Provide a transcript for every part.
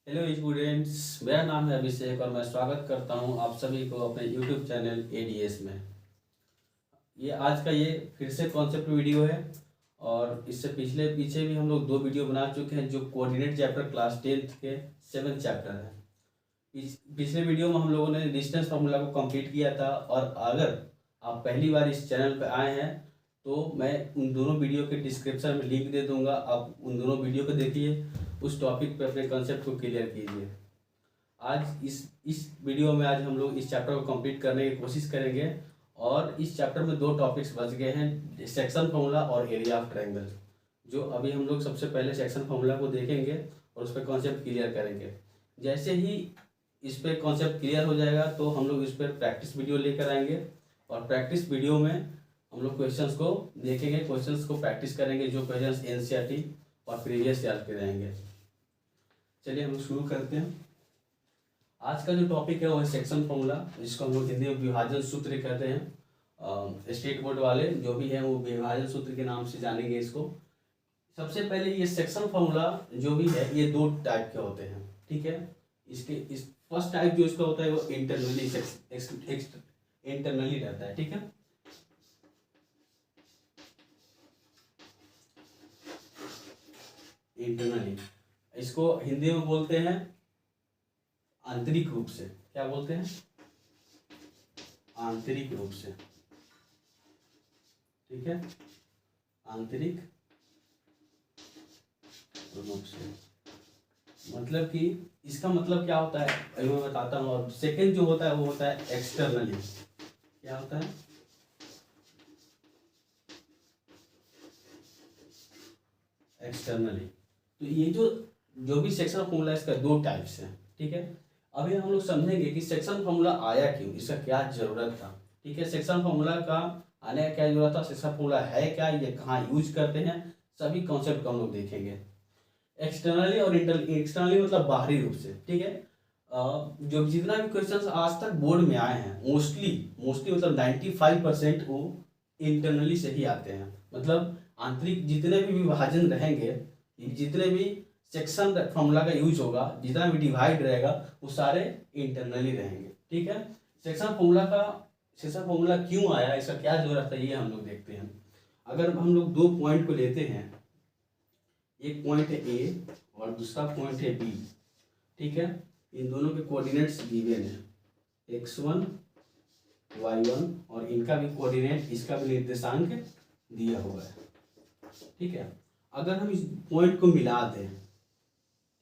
Hello students, मेरा नाम है अभिषेक और मैं स्वागत करता हूं आप सभी को अपने यूट्यूब चैनल एडीएस में। ये फिर से कॉन्सेप्ट वीडियो है और इससे पीछे भी हम लोग 2 वीडियो बना चुके हैं जो कोऑर्डिनेट चैप्टर क्लास 10th के 7th चैप्टर है। पिछले वीडियो में हम लोगों ने डिस्टेंस फार्मूला को कंप्लीट किया था और अगर आप पहली बार इस चैनल पर आए हैं तो मैं उन दोनों वीडियो के डिस्क्रिप्शन में लिंक दे दूंगा, आप उन दोनों वीडियो को देखिए, उस टॉपिक पे अपने कंसेप्ट को क्लियर कीजिए। आज इस वीडियो में आज हम लोग इस चैप्टर को कंप्लीट करने की कोशिश करेंगे और इस चैप्टर में 2 टॉपिक्स बच गए हैं, सेक्शन फार्मूला और एरिया ऑफ ट्रायंगल। जो अभी हम लोग सबसे पहले सेक्शन फार्मूला को देखेंगे और उस पर कॉन्सेप्ट क्लियर करेंगे। जैसे ही इस पर कॉन्सेप्ट क्लियर हो जाएगा तो हम लोग इस पर प्रैक्टिस वीडियो लेकर आएंगे और प्रैक्टिस वीडियो में हम लोग क्वेश्चंस को देखेंगे, क्वेश्चंस को प्रैक्टिस करेंगे जो क्वेश्चंस एनसीईआरटी और प्रीवियस ईयर के रहेंगे। चलिए हम शुरू करते हैं। आज का जो टॉपिक है वो है सेक्शन फार्मूला, जिसको हम लोग हिंदी में विभाजन सूत्र कहते हैं। स्टेट बोर्ड वाले जो भी हैं वो विभाजन सूत्र के नाम से जानेंगे इसको। सबसे पहले ये सेक्शन फार्मूला जो भी है ये 2 टाइप के होते हैं, ठीक है। इस फर्स्ट टाइप जो इसका होता है वो इंटरनली रहता है, ठीक है। इंटरनली इसको हिंदी में बोलते हैं आंतरिक रूप से। क्या बोलते हैं? आंतरिक रूप से, ठीक है, आंतरिक रूप से। मतलब कि इसका मतलब क्या होता है अभी मैं बताता हूँ। और सेकंड जो होता है वो होता है एक्सटर्नली। क्या होता है? एक्सटर्नली। तो ये जो भी सेक्शन फार्मूला है इसका 2 टाइप्स हैं, ठीक है। अभी हम लोग समझेंगे कि सेक्शन फार्मूला आया क्यों, इसका क्या जरूरत था, ठीक है। सेक्शन फार्मूला का आने का क्या जरूरत था, सेक्शन फार्मूला है क्या, ये कहाँ यूज करते हैं, सभी कॉन्सेप्ट को हम लोग देखेंगे। एक्सटर्नली और एक्सटर्नली मतलब बाहरी रूप से, ठीक है। जो जितना भी क्वेश्चन आज तक बोर्ड में आए हैं मोस्टली मतलब 95% वो इंटरनली से ही आते हैं। मतलब आंतरिक जितने भी विभाजन रहेंगे, जितने भी सेक्शन फार्मूला का यूज होगा, जितना भी डिवाइड रहेगा वो सारे इंटरनली रहेंगे, ठीक है। सेक्शन फार्मूला क्यों आया, इसका क्या जरूरत है, ये हम लोग देखते हैं। अगर हम लोग 2 पॉइंट को लेते हैं, एक पॉइंट है ए और दूसरा पॉइंट है बी, ठीक है। इन दोनों के कोऑर्डिनेट्स गिवन है x1 y1 और इनका भी कोऑर्डिनेट, इसका भी निर्देशांक दिया हुआ है, ठीक है। अगर हम इस पॉइंट को मिला दें,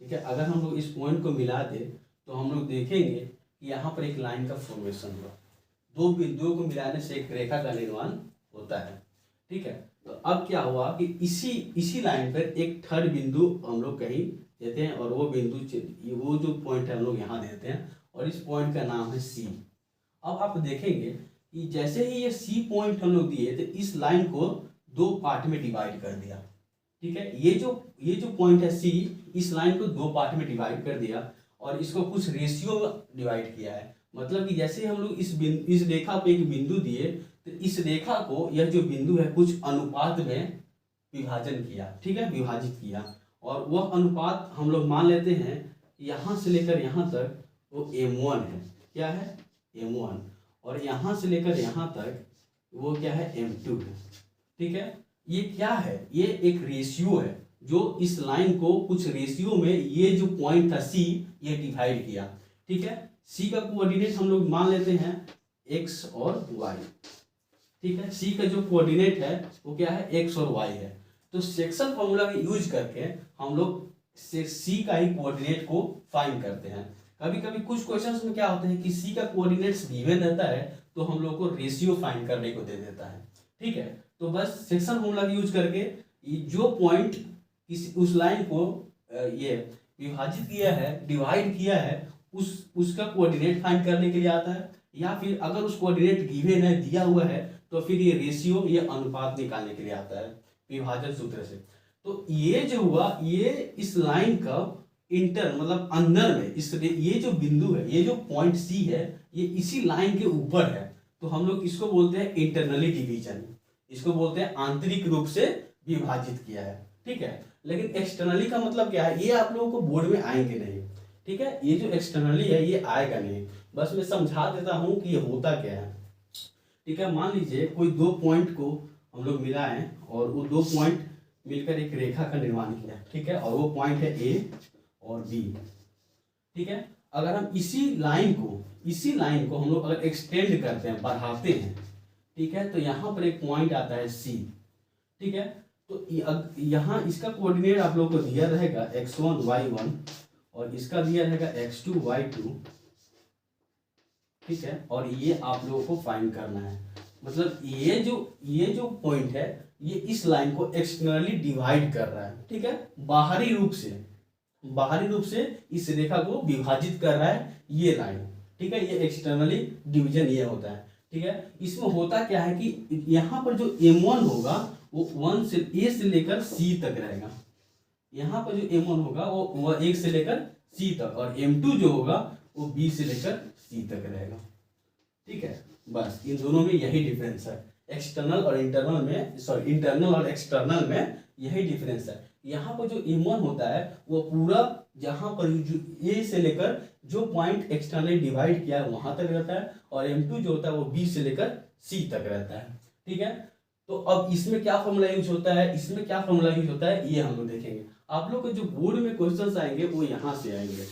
ठीक है, अगर हम लोग इस पॉइंट को मिला दें तो हम लोग देखेंगे कि यहाँ पर एक लाइन का फॉर्मेशन हुआ। 2 बिंदुओं को मिलाने से एक रेखा का निर्माण होता है, ठीक है। तो अब क्या हुआ कि इसी लाइन पर एक थर्ड बिंदु हम लोग कहीं देते हैं और वो बिंदु वो जो पॉइंट है हम लोग यहाँ देते हैं और इस पॉइंट का नाम है सी। अब आप देखेंगे कि जैसे ही ये सी पॉइंट हम लोग दिए तो इस लाइन को 2 पार्ट में डिवाइड कर दिया, ठीक है। ये जो पॉइंट है सी, इस लाइन को 2 पार्ट में डिवाइड कर दिया और इसको कुछ रेशियो में डिवाइड किया है। मतलब कि जैसे हम लोग इस रेखा पे एक बिंदु दिए तो इस रेखा को, यह जो बिंदु है, कुछ अनुपात में विभाजन किया, ठीक है, विभाजित किया। और वह अनुपात हम लोग मान लेते हैं यहाँ से लेकर यहाँ तक वो m1 है। क्या है? m1। और यहाँ से लेकर यहाँ तक वो क्या है? m2 है, ठीक है। ये क्या है? ये एक रेशियो है जो इस लाइन को कुछ रेशियो में ये जो पॉइंट था सी, ये डिवाइड किया, ठीक है। सी का कोऑर्डिनेट हम लोग मान लेते हैं x और y, ठीक है। सी का जो कोऑर्डिनेट है वो क्या है? x और y है। तो सेक्शन फार्मूला का यूज करके हम लोग सी का ही कोऑर्डिनेट को फाइंड करते हैं। कभी कभी कुछ क्वेश्चंस में क्या होता है कि सी का कोऑर्डिनेट्स गिवन रहता है तो हम लोग को रेशियो फाइंड करने को दे देता है, ठीक है। तो बस सेक्शन फार्मूला का यूज करके जो पॉइंट उस लाइन को ये विभाजित किया है, डिवाइड किया है, उसका कोऑर्डिनेट फाइंड करने के लिए आता है। या फिर अगर उस कोऑर्डिनेट गिवन है, दिया हुआ है, तो फिर ये रेशियो, ये अनुपात निकालने के लिए आता है विभाजन सूत्र से। तो ये जो हुआ, ये इस लाइन का मतलब अंदर में ये जो बिंदु है, ये जो पॉइंट सी है, ये इसी लाइन के ऊपर है। तो हम लोग इसको बोलते हैं इंटरनली डिवीजन, इसको बोलते हैं आंतरिक रूप से विभाजित किया है, ठीक है। लेकिन एक्सटर्नली का मतलब क्या है, ये आप लोगों को बोर्ड में आएंगे नहीं। ठीक है। ये जो एक्सटर्नली है ये आएगा नहीं, बस मैं समझा देता हूँ कि ये होता क्या है। ठीक है, मान लीजिए कोई दो पॉइंट को हम लोग मिलाएं और वो दो पॉइंट मिलकर एक रेखा का निर्माण किया, ठीक है, और वो पॉइंट है ए और बी। ठीक है, अगर हम इसी लाइन को हम लोग अगर एक्सटेंड करते हैं, बढ़ाते हैं, ठीक है, तो यहाँ पर एक पॉइंट आता है सी। ठीक है, तो यहाँ इसका कोऑर्डिनेट आप लोगों को दिया रहेगा x1 y1 और इसका दिया रहेगा x2 y2। ठीक है, और ये आप लोगों को फाइंड करना है। मतलब ये जो पॉइंट है ये इस लाइन को एक्सटर्नली डिवाइड कर रहा है। ठीक है, बाहरी रूप से इस रेखा को विभाजित कर रहा है ये लाइन। ठीक है, ये एक्सटर्नली डिवीजन ये होता है। ठीक है, इसमें होता क्या है कि यहाँ पर जो M1 होगा वो 1 से A से लेकर C तक रहेगा। यहाँ पर जो M1 होगा वो 1 से लेकर C तक, और M2 जो होगा वो B से लेकर C तक रहेगा। ठीक है, बस इन दोनों में यही डिफरेंस है। इंटरनल और एक्सटर्नल में यही डिफरेंस है। यहाँ पर जो M1 होता है वो पूरा जहाँ पर जो A से लेकर जो पॉइंट एक्सटर्नली डिवाइड किया है वहां तक रहता है, और M2 जो होता है वो B से लेकर C तक रहता है। ठीक है, तो अब इसमें क्या फॉर्मूला यूज होता है, ये हम लोग देखेंगे। आप लोग को जो बोर्ड में क्वेश्चंस आएंगे वो यहाँ से आएंगे,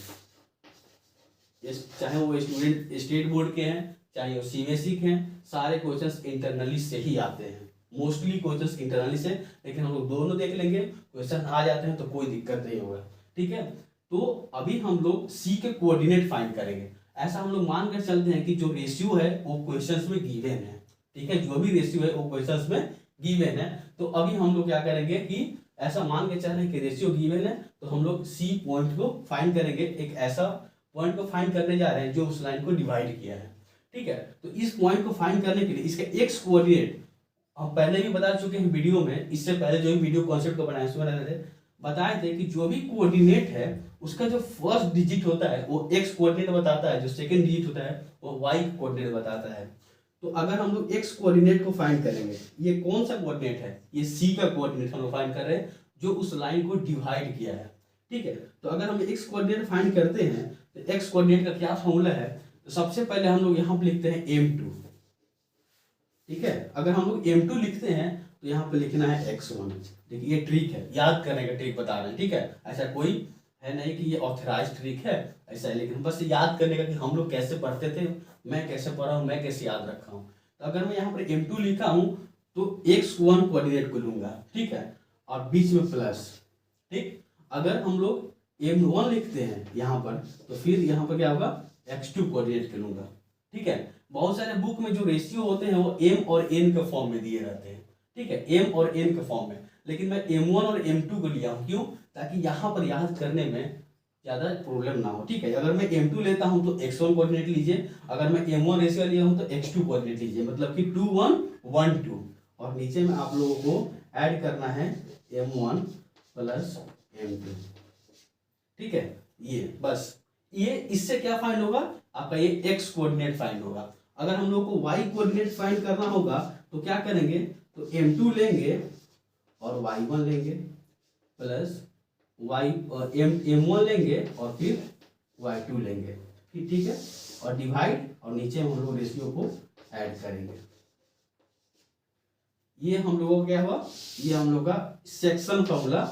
चाहे वो स्टेट बोर्ड के हैं चाहे वो CBSE के हैं, सारे क्वेश्चंस इंटरनली से ही आते हैं। मोस्टली क्वेश्चंस इंटरनली से, लेकिन हम लोग दोनों देख लेंगे, क्वेश्चन आ जाते हैं तो कोई दिक्कत नहीं होगा। ठीक है, तो अभी हम लोग C के कोऑर्डिनेट फाइंड करेंगे। ऐसा हम लोग मान कर चलते हैं कि जो रेशियो है वो क्वेश्चंस में गिवन है। ठीक है, जो भी रेशियो है वो क्वेश्चंस में गिवन है। तो अभी हम लोग क्या करेंगे कि ऐसा मान के चल रहे हैं कि रेशियो गिवन है, तो हम लोग C पॉइंट को फाइंड करेंगे। एक ऐसा पॉइंट को फाइंड करने जा रहे हैं जो उस लाइन को डिवाइड किया है। ठीक है, तो इस पॉइंट को फाइंड करने के लिए इसका एक्स कोऑर्डिनेट हम पहले भी बता चुके हैं वीडियो में। इससे पहले जो भी वीडियो कॉन्सेप्ट को बनाए उसमें बताए थे कि जो भी कोऑर्डिनेट है उसका जो फर्स्ट डिजिट होता है वो एक्स कोऑर्डिनेट बताता है, जो सेकंड डिजिट होता है वो वाई कोऑर्डिनेट बताता है। तो अगर हम लोग एक्स कोऑर्डिनेट को फाइंड करेंगे, ये कौन सा कोऑर्डिनेट है, ये सी का कोऑर्डिनेट हम लोग फाइंड कर रहे हैं जो उस लाइन को डिवाइड किया है। ठीक है, तो अगर हम एक्स कोऑर्डिनेट फाइंड करते हैं तो एक्स कोऑर्डिनेट का क्या फॉर्मूला है, तो सबसे पहले हम लोग यहाँ पे लिखते हैं m2। ठीक है, अगर हम लोग m2 लिखते हैं तो यहाँ पे लिखना है x1। देखिए ये ट्रिक है, याद करने का ट्रिक बता रहे हैं। ठीक है, ऐसा कोई है नहीं कि ये ऑथराइज ट्रिक है, ऐसा है, लेकिन बस याद करने का कि हम लोग कैसे पढ़ते थे, मैं कैसे पढ़ा हूँ, मैं कैसे याद रखा हूँ। तो अगर मैं यहाँ पर m2 लिखा हूँ तो x1 कोऑर्डिनेट को लूंगा। ठीक है, और बीच में प्लस। ठीक, अगर हम लोग m1 लिखते हैं यहाँ पर तो फिर यहाँ पर क्या होगा, x2 कोऑर्डिनेट के लूंगा। ठीक है, बहुत सारे बुक में जो रेशियो होते हैं वो m और n के फॉर्म में दिए रहते हैं। ठीक है, m और n के फॉर्म में, लेकिन मैं m1 और m2 को लिया हूँ। क्यों, ताकि यहाँ पर याद करने में ज़्यादा प्रॉब्लम ना हो। ठीक है, अगर मैं m2 लेता हूँ तो x1 कोऑर्डिनेट लीजिए, अगर मैं m1 रेशियो लिया हूँ तो x2 कोऑर्डिनेट लीजिए, मतलब कि 2 1 1 2, और नीचे में आप लोगों को ऐड करना है m1 प्लस m2। ठीक है, ये बस ये इससे क्या फाइंड होगा, आपका ये x कोऑर्डिनेट फाइंड होगा। अगर हम लोग को y कोऑर्डिनेट फाइंड करना होगा तो क्या करेंगे, तो m2 लेंगे और y1 लेंगे प्लस y और m1 लेंगे और फिर y2 लेंगे। ठीक है, और डिवाइड, और नीचे हम लोग रेशियो को ऐड करेंगे। ये हम लोगों का क्या हुआ, ये हम लोग का सेक्शन फॉर्मूला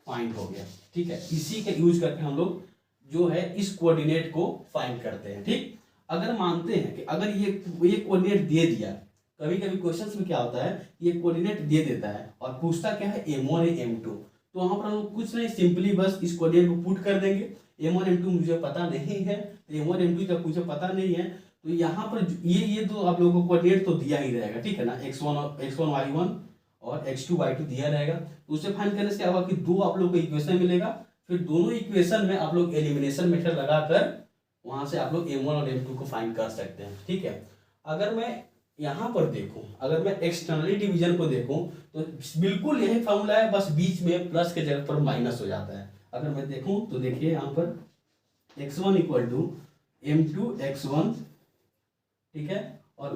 फाइंड हो गया। ठीक है, इसी का यूज करके हम लोग जो है इस कोऑर्डिनेट को फाइंड करते हैं। ठीक, अगर मानते हैं कि अगर ये कोऑर्डिनेट दे दिया, कभी कभी क्वेश्चंस में क्या होता है, ये कोऑर्डिनेट दे देता है और पूछता क्या है m1 है m2, तो वहां पर हम लोग कुछ नहीं, सिंपली बस इस कोऑर्डिनेट को पुट कर देंगे। m1 m2 मुझे पता नहीं है, तो m1 m2 जब मुझे पता नहीं है तो यहाँ पर ये तो आप लोगों को कोऑर्डिनेट तो दिया ही रहेगा। ठीक है ना, x1 y1 और x2 y2 दिया रहेगा। तो उसे फाइंड करने से क्या होगा कि दो आप लोग को इक्वेशन मिलेगा, फिर दोनों इक्वेशन में आप लोग एलिमिनेशन मेथड लगाकर वहां से आप लोग m1 और m2 को फाइंड कर सकते हैं। ठीक है, अगर मैं यहाँ पर देखूं, अगर मैं एक्सटर्नली डिवीजन को देखूं तो बिल्कुल यही फॉर्मूला है, बस बीच में प्लस के जगह पर माइनस हो जाता है। अगर मैं देखूं तो देखिए यहाँ पर x1 equal to m2 x1। ठीक है, और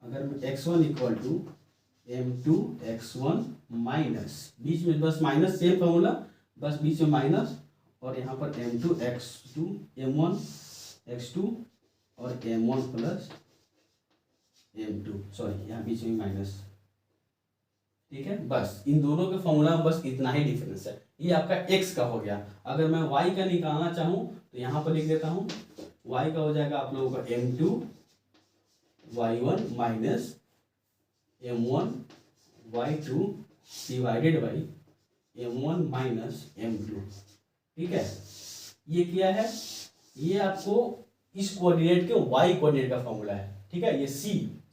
अगर मैं x1 equal to m2 x1 minus, बीच में बस माइनस, सेम फॉर्मूला, बस बीच में माइनस और यहाँ पर m2 x2 m1 x2 और m1 प्लस m2, सॉरी यहाँ बीच में माइनस, ठीक है। बस इन दोनों के फॉर्मूला में बस इतना ही डिफरेंस है। ये आपका x का हो गया। अगर मैं y का निकालना चाहूँ तो यहाँ पर लिख देता हूँ, y का हो जाएगा आप लोगों का m2 y1 minus m1 y2 divided by m1 minus m2, ठीक है। ये क्या है, ये आपको इस कोऑर्डिनेट के y कोऑर्डिनेट का फॉर्मूला है, ठीक है। ये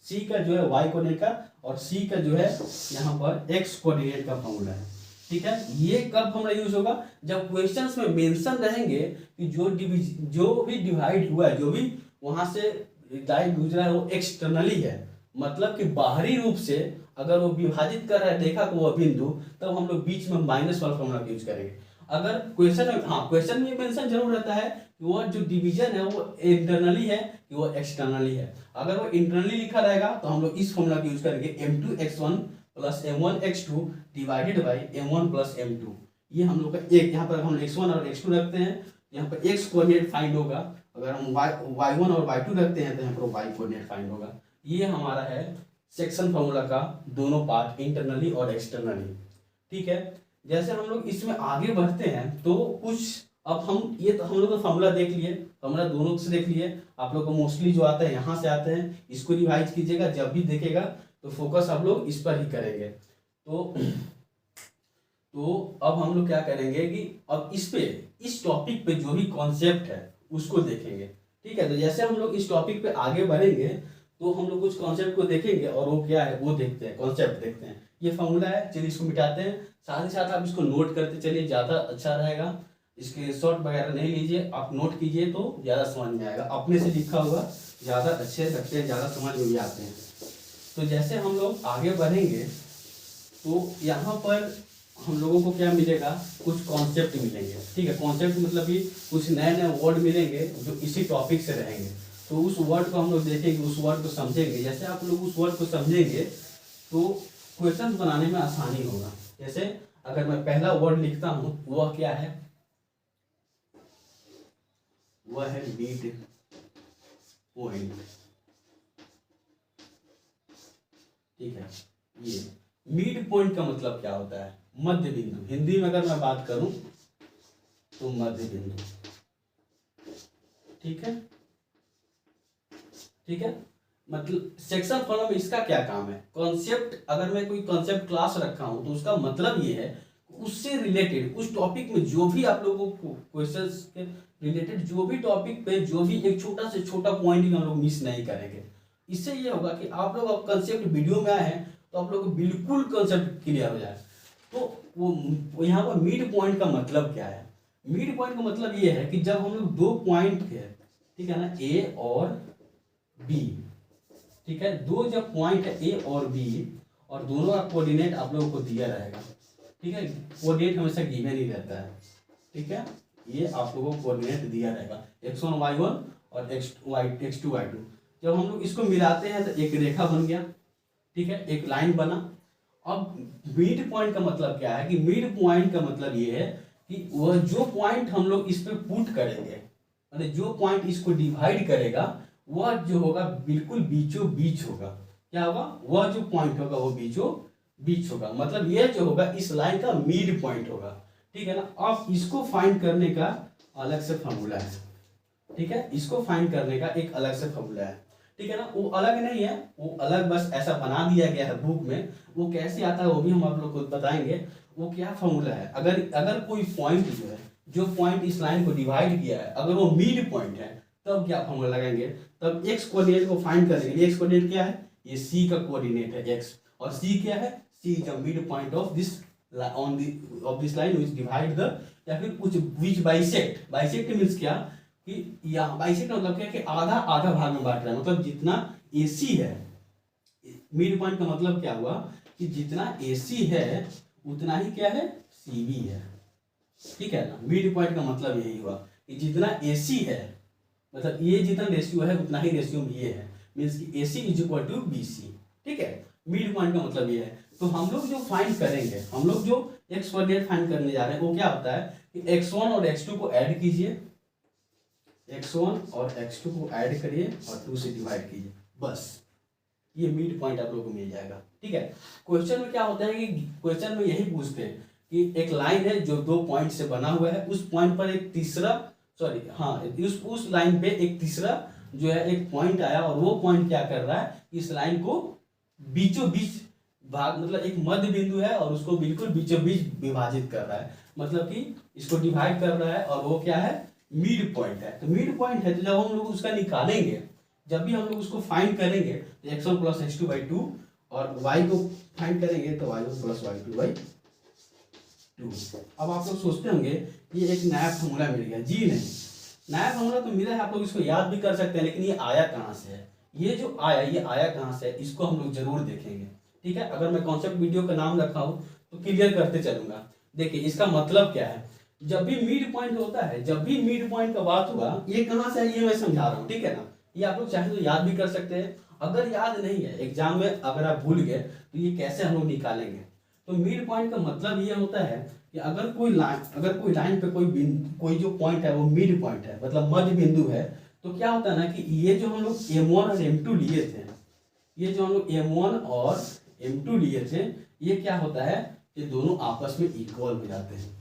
c का जो है y कोऑर्डिनेट का और c का जो है यहाँ पर x कोऑर्डिनेट का फॉर्मूला है, ठीक है। ये कब हमारा यूज होगा, जब क्वेश्चंस में मेंशन रहेंगे कि जो भी डिवाइड हुआ है, जो भी वहां से डायरेक्ट गुजरा है वो एक्सटर्नली है, मतलब कि बाहरी रूप से अगर वो विभाजित कर रहा है देखा को वो बिंदु, तब हम लोग बीच में माइनस वाला फॉर्मूला यूज करेंगे। अगर क्वेश्चन में, हाँ क्वेश्चन में मेंशन जरूर रहता है कि वो जो डिवीजन है वो इंटरनली है कि वो एक्सटर्नली है। अगर वो इंटरनली लिखा रहेगा तो हम लोग इस फॉर्मूला का यूज करेंगे m2 x1 plus m1 x2 divided by m1 plus m2। ये हम लोग का एक, यहाँ पर हम x1 और x2 रखते हैं, यहाँ पर x कोऑर्डिनेट फाइंड होगा। अगर हम y1 और y2 रखते हैं तो यहाँ पर y कोऑर्डिनेट फाइंड होगा। ये हमारा है सेक्शन फॉर्मूला का दोनों पार्ट, इंटरनली और एक्सटर्नली, ठीक है। जैसे हम लोग इसमें आगे बढ़ते हैं तो कुछ, अब हम ये तो हम लोग का फॉर्मूला देख लिए, फॉर्मूला दोनों से देख लिए। आप लोग को मोस्टली जो आता है यहाँ से आते हैं, इसको रिवाइज कीजिएगा, जब भी देखेगा तो फोकस आप लोग इस पर ही करेंगे। तो अब हम लोग क्या करेंगे कि अब इस टॉपिक पे जो भी कॉन्सेप्ट है उसको देखेंगे, ठीक है। तो जैसे हम लोग इस टॉपिक पे आगे बढ़ेंगे तो हम लोग कुछ कॉन्सेप्ट को देखेंगे और वो क्या है वो देखते हैं, कॉन्सेप्ट देखते हैं। ये फॉर्मूला है, चलिए इसको मिटाते हैं। साथ ही साथ आप इसको नोट करते चलिए, ज़्यादा अच्छा रहेगा। इसके शॉर्ट वगैरह नहीं लीजिए, आप नोट कीजिए तो ज़्यादा समझ में आएगा। अपने से लिखा हुआ ज़्यादा अच्छे लगते हैं, ज़्यादा समझ में भी आते हैं। तो जैसे हम लोग आगे बढ़ेंगे तो यहाँ पर हम लोगों को क्या मिलेगा, कुछ कॉन्सेप्ट मिलेंगे, ठीक है। कॉन्सेप्ट मतलब कि कुछ नए नए वर्ड मिलेंगे जो इसी टॉपिक से रहेंगे। तो उस वर्ड को हम लोग देखेंगे, उस वर्ड को समझेंगे। जैसे आप लोग उस वर्ड को समझेंगे तो क्वेश्चन बनाने में आसानी होगा। जैसे अगर मैं पहला वर्ड लिखता हूं, वह क्या है, वह है मिड पॉइंट, ठीक है। ये मिड पॉइंट का मतलब क्या होता है, मध्य बिंदु। हिंदी में अगर मैं बात करूं तो मध्य बिंदु, ठीक है, ठीक है। मतलब सेक्शन फॉर्मूला में इसका क्या काम है, कॉन्सेप्ट, अगर मैं कोई कॉन्सेप्ट क्लास रखा हूं तो उसका मतलब ये है उससे रिलेटेड उस टॉपिक में जो भी आप लोगों को क्वेश्चंस के रिलेटेड जो भी टॉपिक पे जो भी एक छोटा से छोटा पॉइंट हम लोग मिस नहीं करेंगे। इससे ये होगा कि आप लोग अब कंसेप्ट वीडियो में आए हैं तो आप लोग को बिल्कुल कंसेप्ट क्लियर हो जाए। तो वो यहाँ पर मिड पॉइंट का मतलब क्या है, मिड पॉइंट का मतलब ये है कि जब हम लोग दो पॉइंट है, ठीक है ना, ए और बी, ठीक है, दो जब पॉइंट है ए और बी और दोनों का कोऑर्डिनेट आप लोगों को दिया रहेगा, ठीक है। कोऑर्डिनेट हमेशा गिवन ही रहता है, ठीक है। ये आप लोगों को कोऑर्डिनेट दिया रहेगा x1 y1 और x2 y2। जब हम लोग इसको मिलाते हैं तो एक रेखा बन गया, ठीक है, एक लाइन बना। अब मिड पॉइंट का मतलब क्या है कि मिड पॉइंट का मतलब ये है कि वह जो पॉइंट हम लोग इस पे पुट करेंगे, मतलब जो पॉइंट इसको डिवाइड करेगा वह जो होगा बिल्कुल बीचों बीच होगा। क्या होगा, वह जो पॉइंट होगा वो बीचों बीच होगा, मतलब यह जो होगा इस लाइन का मिड पॉइंट होगा, ठीक है ना। अब इसको फाइंड करने का अलग से फॉर्मूला है, ठीक है, इसको फाइंड करने का एक अलग से फॉर्मूला है, ठीक है ना। वो अलग नहीं है, वो अलग बस ऐसा बना दिया गया है बुक में। वो कैसे आता है वो भी हम आप लोग को बताएंगे। वो क्या फॉर्मूला है, अगर कोई पॉइंट जो है, जो पॉइंट इस लाइन को डिवाइड किया है, अगर वो मिड पॉइंट है तब क्या फॉर्मूला लगाएंगे, तब एक्स कोऑर्डिनेट को फाइंड करने के लिए, एक्स कोऑर्डिनेट क्या है, ये सी का कोऑर्डिनेट है एक्स, और सी क्या है, C is the mid point of this line which divide the, या फिर कुछ व्हिच बाइसेक्ट। बाइसेक्ट मींस क्या कि यहाँ बाइसेक्ट मतलब क्या है कि आधा आधा भाग में बांट रहा है, मतलब जितना AC है, मिड पॉइंट का मतलब क्या हुआ कि जितना AC है उतना ही क्या है, CB है, ठीक है ना। मिड पॉइंट का मतलब यही हुआ कि जितना AC है, मतलब ये जितना रेशियो है उतना ही रेशियो में ये है, मीन्स कि AC is equal to BC, ठीक है। मिड पॉइंट का मतलब ये है। तो हम लोग जो फाइंड करेंगे, हम लोग जो एक्स कोऑर्डिनेट फाइंड करने जा रहे हैं वो क्या होता है कि x1 और x2 को ऐड कीजिए, x1 और x2 को ऐड करिए और 2 से डिवाइड कीजिए, बस ये मिड पॉइंट आप लोगों को मिल जाएगा। ठीक है, क्वेश्चन में क्या होता है कि क्वेश्चन में यही पूछते हैं कि एक लाइन है जो 2 पॉइंट से बना हुआ है, उस पॉइंट पर एक तीसरा उस लाइन पे एक तीसरा जो है एक पॉइंट आया और वो पॉइंट क्या कर रहा है, इस लाइन को बीचों बीच भाग, मतलब एक मध्य बिंदु है और उसको बिल्कुल बीचों बीच विभाजित कर रहा है, मतलब कि इसको डिवाइड कर रहा है और वो क्या है, मिड पॉइंट है। तो मिड पॉइंट है तो जब हम लोग उसका निकालेंगे, जब भी हम लोग उसको फाइंड करेंगे तो x1 प्लस x2 बाई 2 और y को फाइंड करेंगे तो y1 प्लस y2 बाई 2। अब आप लोग सोचते होंगे ये एक नया फॉर्मूला मिल गया, जी नहीं, नया फॉर्मूला तो मिला है, आप लोग इसको याद भी कर सकते हैं, लेकिन ये आया कहाँ से है, ये जो आया ये आया कहाँ से है, इसको हम लोग जरूर देखेंगे। ठीक है, अगर मैं कॉन्सेप्ट वीडियो का नाम रखा हूँ तो क्लियर करते चलूंगा। देखिए इसका मतलब क्या है, जब भी मिड पॉइंट होता है, जब भी मिड पॉइंट का बात हुआ, ये कहाँ से है ये मैं समझा रहा हूँ, ठीक है ना, ये आप लोग चाहे तो याद भी कर सकते हैं, अगर याद नहीं है एग्जाम में अगर आप भूल गए तो ये कैसे हम लोग निकालेंगे। तो मिड पॉइंट का मतलब ये होता है कि अगर कोई लाइन पे कोई जो पॉइंट है वो मिड पॉइंट है, मतलब मध्य बिंदु है, तो क्या होता है ना कि ये जो हम लोग m1 और m2 लिए थे, ये जो हम लोग m1 और m2 लिए थे, ये क्या होता है, ये दोनों आपस में इक्वल हो जाते हैं,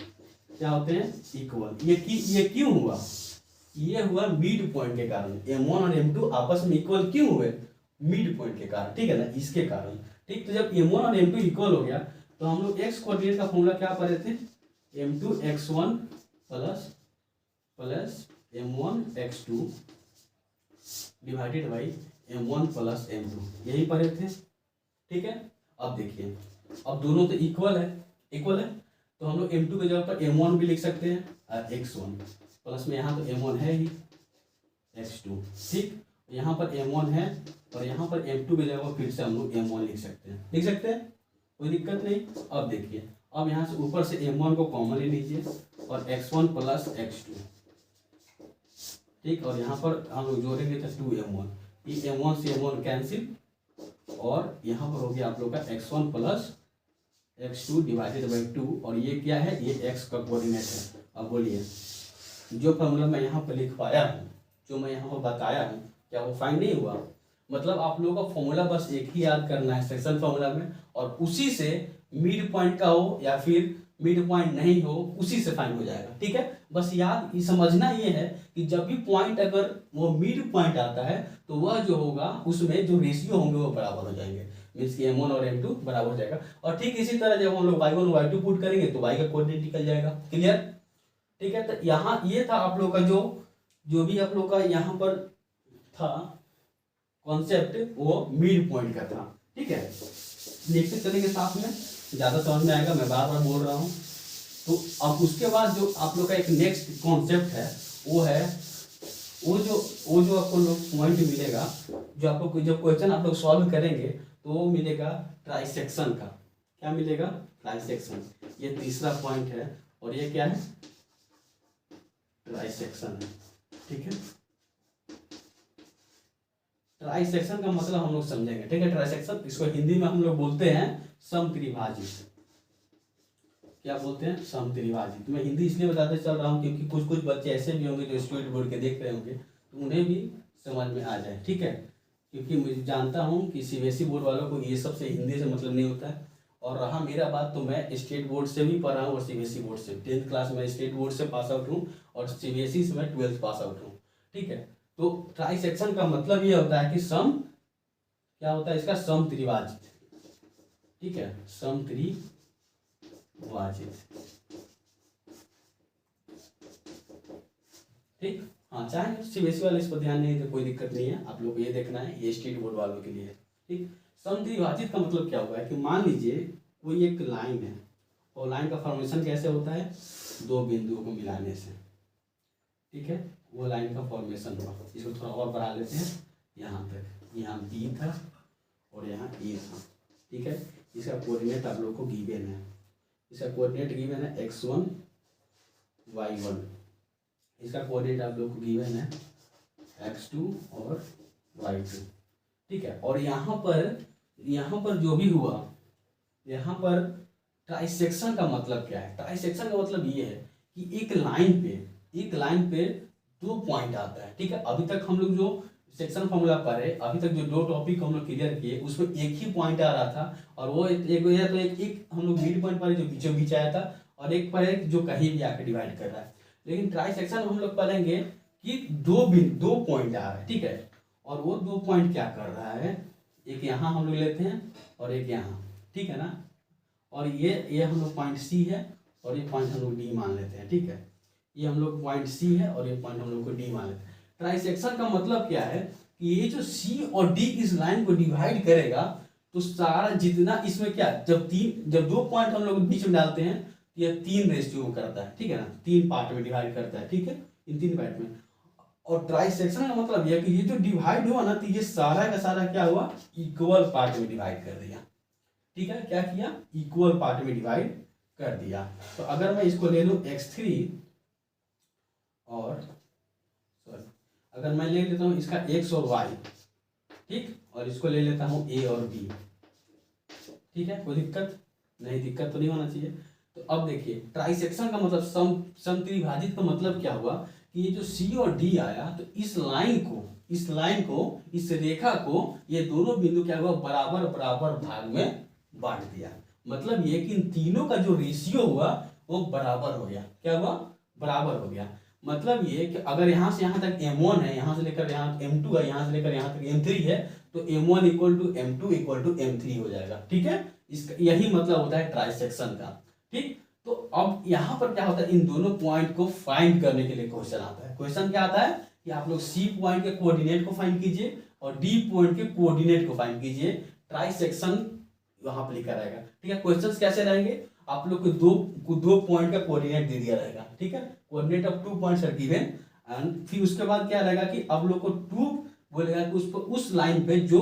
क्या होते हैं, इक्वल। ये क्यों हुआ, ये हुआ मिड पॉइंट के कारण, m1 और m2 आपस में इक्वल क्यों हुए, मिड पॉइंट के कारण, ठीक है ना, इसके कारण। ठीक, तो जब m1 और m2 इक्वल हो गया तो हम लोग x कोऑर्डिनेट का फॉर्मूला क्या पढ़े थे, m2 x1 plus m1 x2 divided by m1 plus m2, यही पढ़े थे। ठीक है, अब देखिए, अब दोनों तो इक्वल है तो हम लोग m2 के जगह पर m1 भी लिख सकते हैं और x1 प्लस में यहाँ तो m1 है ही x2, ठीक, यहाँ पर m1 है और यहाँ पर m2 के जगह फिर से हम लोग m1 लिख सकते हैं, कोई दिक्कत नहीं। अब देखिए, अब यहाँ से ऊपर से m1 को कॉमन ले लीजिए और x1 प्लस x2, ठीक, और यहाँ पर हम लोग जोड़ेंगे तो 2m1, ये m1 से m1 कैंसिल और यहाँ पर हो गया आप लोग का x1 plus x2 divided by 2 और ये क्या है, ये x का कोऑर्डिनेट है। अब बोलिए जो फॉर्मूला मैं यहाँ पर लिखवाया हूँ, जो मैं यहाँ पर बताया हूँ, क्या वो फाइंड नहीं हुआ, मतलब आप लोगों का फॉर्मूला बस एक ही याद करना है सेक्शन फॉर्मूला में, और उसी से मिड पॉइंट का हो या फिर मिड पॉइंट नहीं हो उसी से फाइंड हो जाएगा। ठीक है, बस याद ये समझना ये है कि जब भी पॉइंट अगर वो मिड पॉइंट आता है तो वह जो होगा उसमें जो रेशियो होंगे वो बराबर हो जाएंगे, मीन्स कि m1 और m2 बराबर हो जाएगा। और ठीक इसी तरह जब हम लोग y1 और y2 पुट करेंगे तो y का कोऑर्डिनेट निकल जाएगा। क्लियर, ठीक है, तो यहाँ ये था आप लोग का जो भी आप लोग का यहाँ पर था कॉन्सेप्ट, वो मिड पॉइंट का था। ठीक है, देखते चलेंगे साथ में, ज़्यादा समझ में आएगा, मैं बार बार बोल रहा हूँ। तो अब उसके बाद जो आप लोग का एक नेक्स्ट कॉन्सेप्ट है वो है वो जो आपको लोग पॉइंट मिलेगा, जो आपको जब क्वेश्चन आप लोग सॉल्व करेंगे तो वो मिलेगा ट्राइसेक्शन का। क्या मिलेगा, ट्राइसेक्शन, ये तीसरा पॉइंट है और ये क्या है, ट्राइसेक्शन है। ठीक है, ट्राइसेक्शन का मतलब हम लोग समझेंगे। ठीक है, ट्राइसेक्शन इसको हिंदी में हम लोग बोलते हैं समत्रिभाजित। क्या बोलते हैं, समत्रिभाजित। मैं हिंदी इसलिए बताते चल रहा हूँ क्योंकि कुछ बच्चे ऐसे भी होंगे जो स्टेट बोर्ड के देख रहे होंगे तो उन्हें भी समझ में आ जाए। ठीक है, क्योंकि मुझे जानता हूँ कि सीबीएसई बोर्ड वालों को ये सब से हिंदी से मतलब नहीं होता है, और रहा मेरा बात तो मैं स्टेट बोर्ड से भी पढ़ा हूँ और सीबीएसई बोर्ड से, 10th क्लास में स्टेट बोर्ड से पास आउट हूँ और सीबीएसई से मैं 12th पास आउट हूँ। ठीक है, तो ट्राइसेक्शन का मतलब ये होता है कि सम, क्या होता है इसका, समत्रिभाजित। ठीक है, समत्रिभाजित। ठीक, हाँ, चाहे सीबीएसई वाले इस पर ध्यान नहीं तो कोई दिक्कत नहीं है, आप लोग को ये देखना है, ये स्टेट बोर्ड वालों के लिए। ठीक, समत्रिभाजित का मतलब क्या हुआ है कि मान लीजिए कोई एक लाइन है और लाइन का फॉर्मेशन कैसे होता है, दो बिंदुओं को मिलाने से। ठीक है, वो लाइन का फॉर्मेशन हुआ, इसको थोड़ा और बढ़ा लेते हैं, यहाँ तक, यहाँ बी था और यहाँ ए था। ठीक है, इसका कोऑर्डिनेट आप लोग को गिवन है, इसका कोऑर्डिनेट गिवन है x1 y1, इसका कोऑर्डिनेट आप लोग को गिवन है x2 और y2। ठीक है, और यहाँ पर जो भी हुआ, यहाँ पर ट्राइसेक्शन का मतलब क्या है? ट्राइसेक्शन का मतलब ये है कि एक लाइन पे 2 पॉइंट आता है, ठीक है। अभी तक हम लोग जो सेक्शन फॉर्मूला पढ़े, अभी तक जो 2 टॉपिक हम लोग क्लियर किए, उसमें एक ही पॉइंट आ रहा था, और वो एक हम लोग मिड पॉइंट पढ़े जो बीचों बीच आया था, और एक पढ़े जो कहीं भी आकर डिवाइड कर रहा है। लेकिन ट्राइसेक्शन हम लोग पढ़ेंगे कि दो पॉइंट आ रहा है, ठीक है, और वो 2 पॉइंट क्या कर रहा है, एक यहाँ हम लोग लेते हैं और एक यहाँ, ठीक है ना, और ये हम लोग पॉइंट सी है और ये पॉइंट हम लोग डी मान लेते हैं, ठीक है। ये हम लोग पॉइंट सी है और ये पॉइंट हम लोग को डी मान लेते हैं। ट्राइसेक्शन का मतलब क्या है कि ये जो सी और डी इस लाइन को डिवाइड करेगा, तो सारा जितना इसमें क्या, जब 2 पॉइंट हम लोग बीच में डालते हैं तो ये 3 रेशियो में करता है, ठीक है ना, 3 पार्ट में डिवाइड करता है, ठीक है, इन 3 पार्ट में। और ट्राइसेक्शन का मतलब यह कि ये जो डिवाइड हुआ ना, तो ये सारा का सारा क्या हुआ, इक्वल पार्ट में डिवाइड कर दिया, ठीक है। क्या किया, इक्वल पार्ट में डिवाइड कर दिया। तो अगर मैं इसको ले लूं x3 और अगर मैं ले लेता हूं इसका x और y, ठीक, और इसको ले लेता हूं a और b, ठीक है, कोई दिक्कत तो नहीं होना चाहिए। तो अब देखिए ट्राइसेक्शन का मतलब समत्रिभाजित का मतलब क्या हुआ कि ये जो c और d आया, तो इस लाइन को इस रेखा को ये दोनों बिंदु क्या हुआ, बराबर बराबर भाग में बांट दिया। मतलब ये कि इन तीनों का जो रेशियो हुआ वो बराबर हो गया। क्या हुआ, बराबर हो गया। मतलब ये कि अगर यहाँ से यहाँ तक m1 है, यहाँ से लेकर यहाँ m2 है, यहाँ से लेकर यहाँ तक m3 है, तो m1 equal to m2 equal to m3 हो जाएगा, ठीक है। इसका यही मतलब होता है ट्राइसेक्शन का, ठीक। तो अब यहाँ पर क्या होता है, इन दोनों पॉइंट को फाइंड करने के लिए क्वेश्चन आता है। क्वेश्चन क्या आता है कि आप लोग सी पॉइंट के कोऑर्डिनेट को फाइंड कीजिए और डी पॉइंट के कोऑर्डिनेट को फाइंड कीजिए। ट्राइसेक्शन वहां पर लिखा रहेगा, ठीक है। क्वेश्चंस कैसे रहेंगे, आप लोग को दो पॉइंट का कोऑर्डिनेट दे दिया रहेगा, ठीक है, coordinate of 2 points are given, and फिर उसके बाद क्या रहेगा कि आप लोग को 2 बोलेगा कि उस लाइन पे जो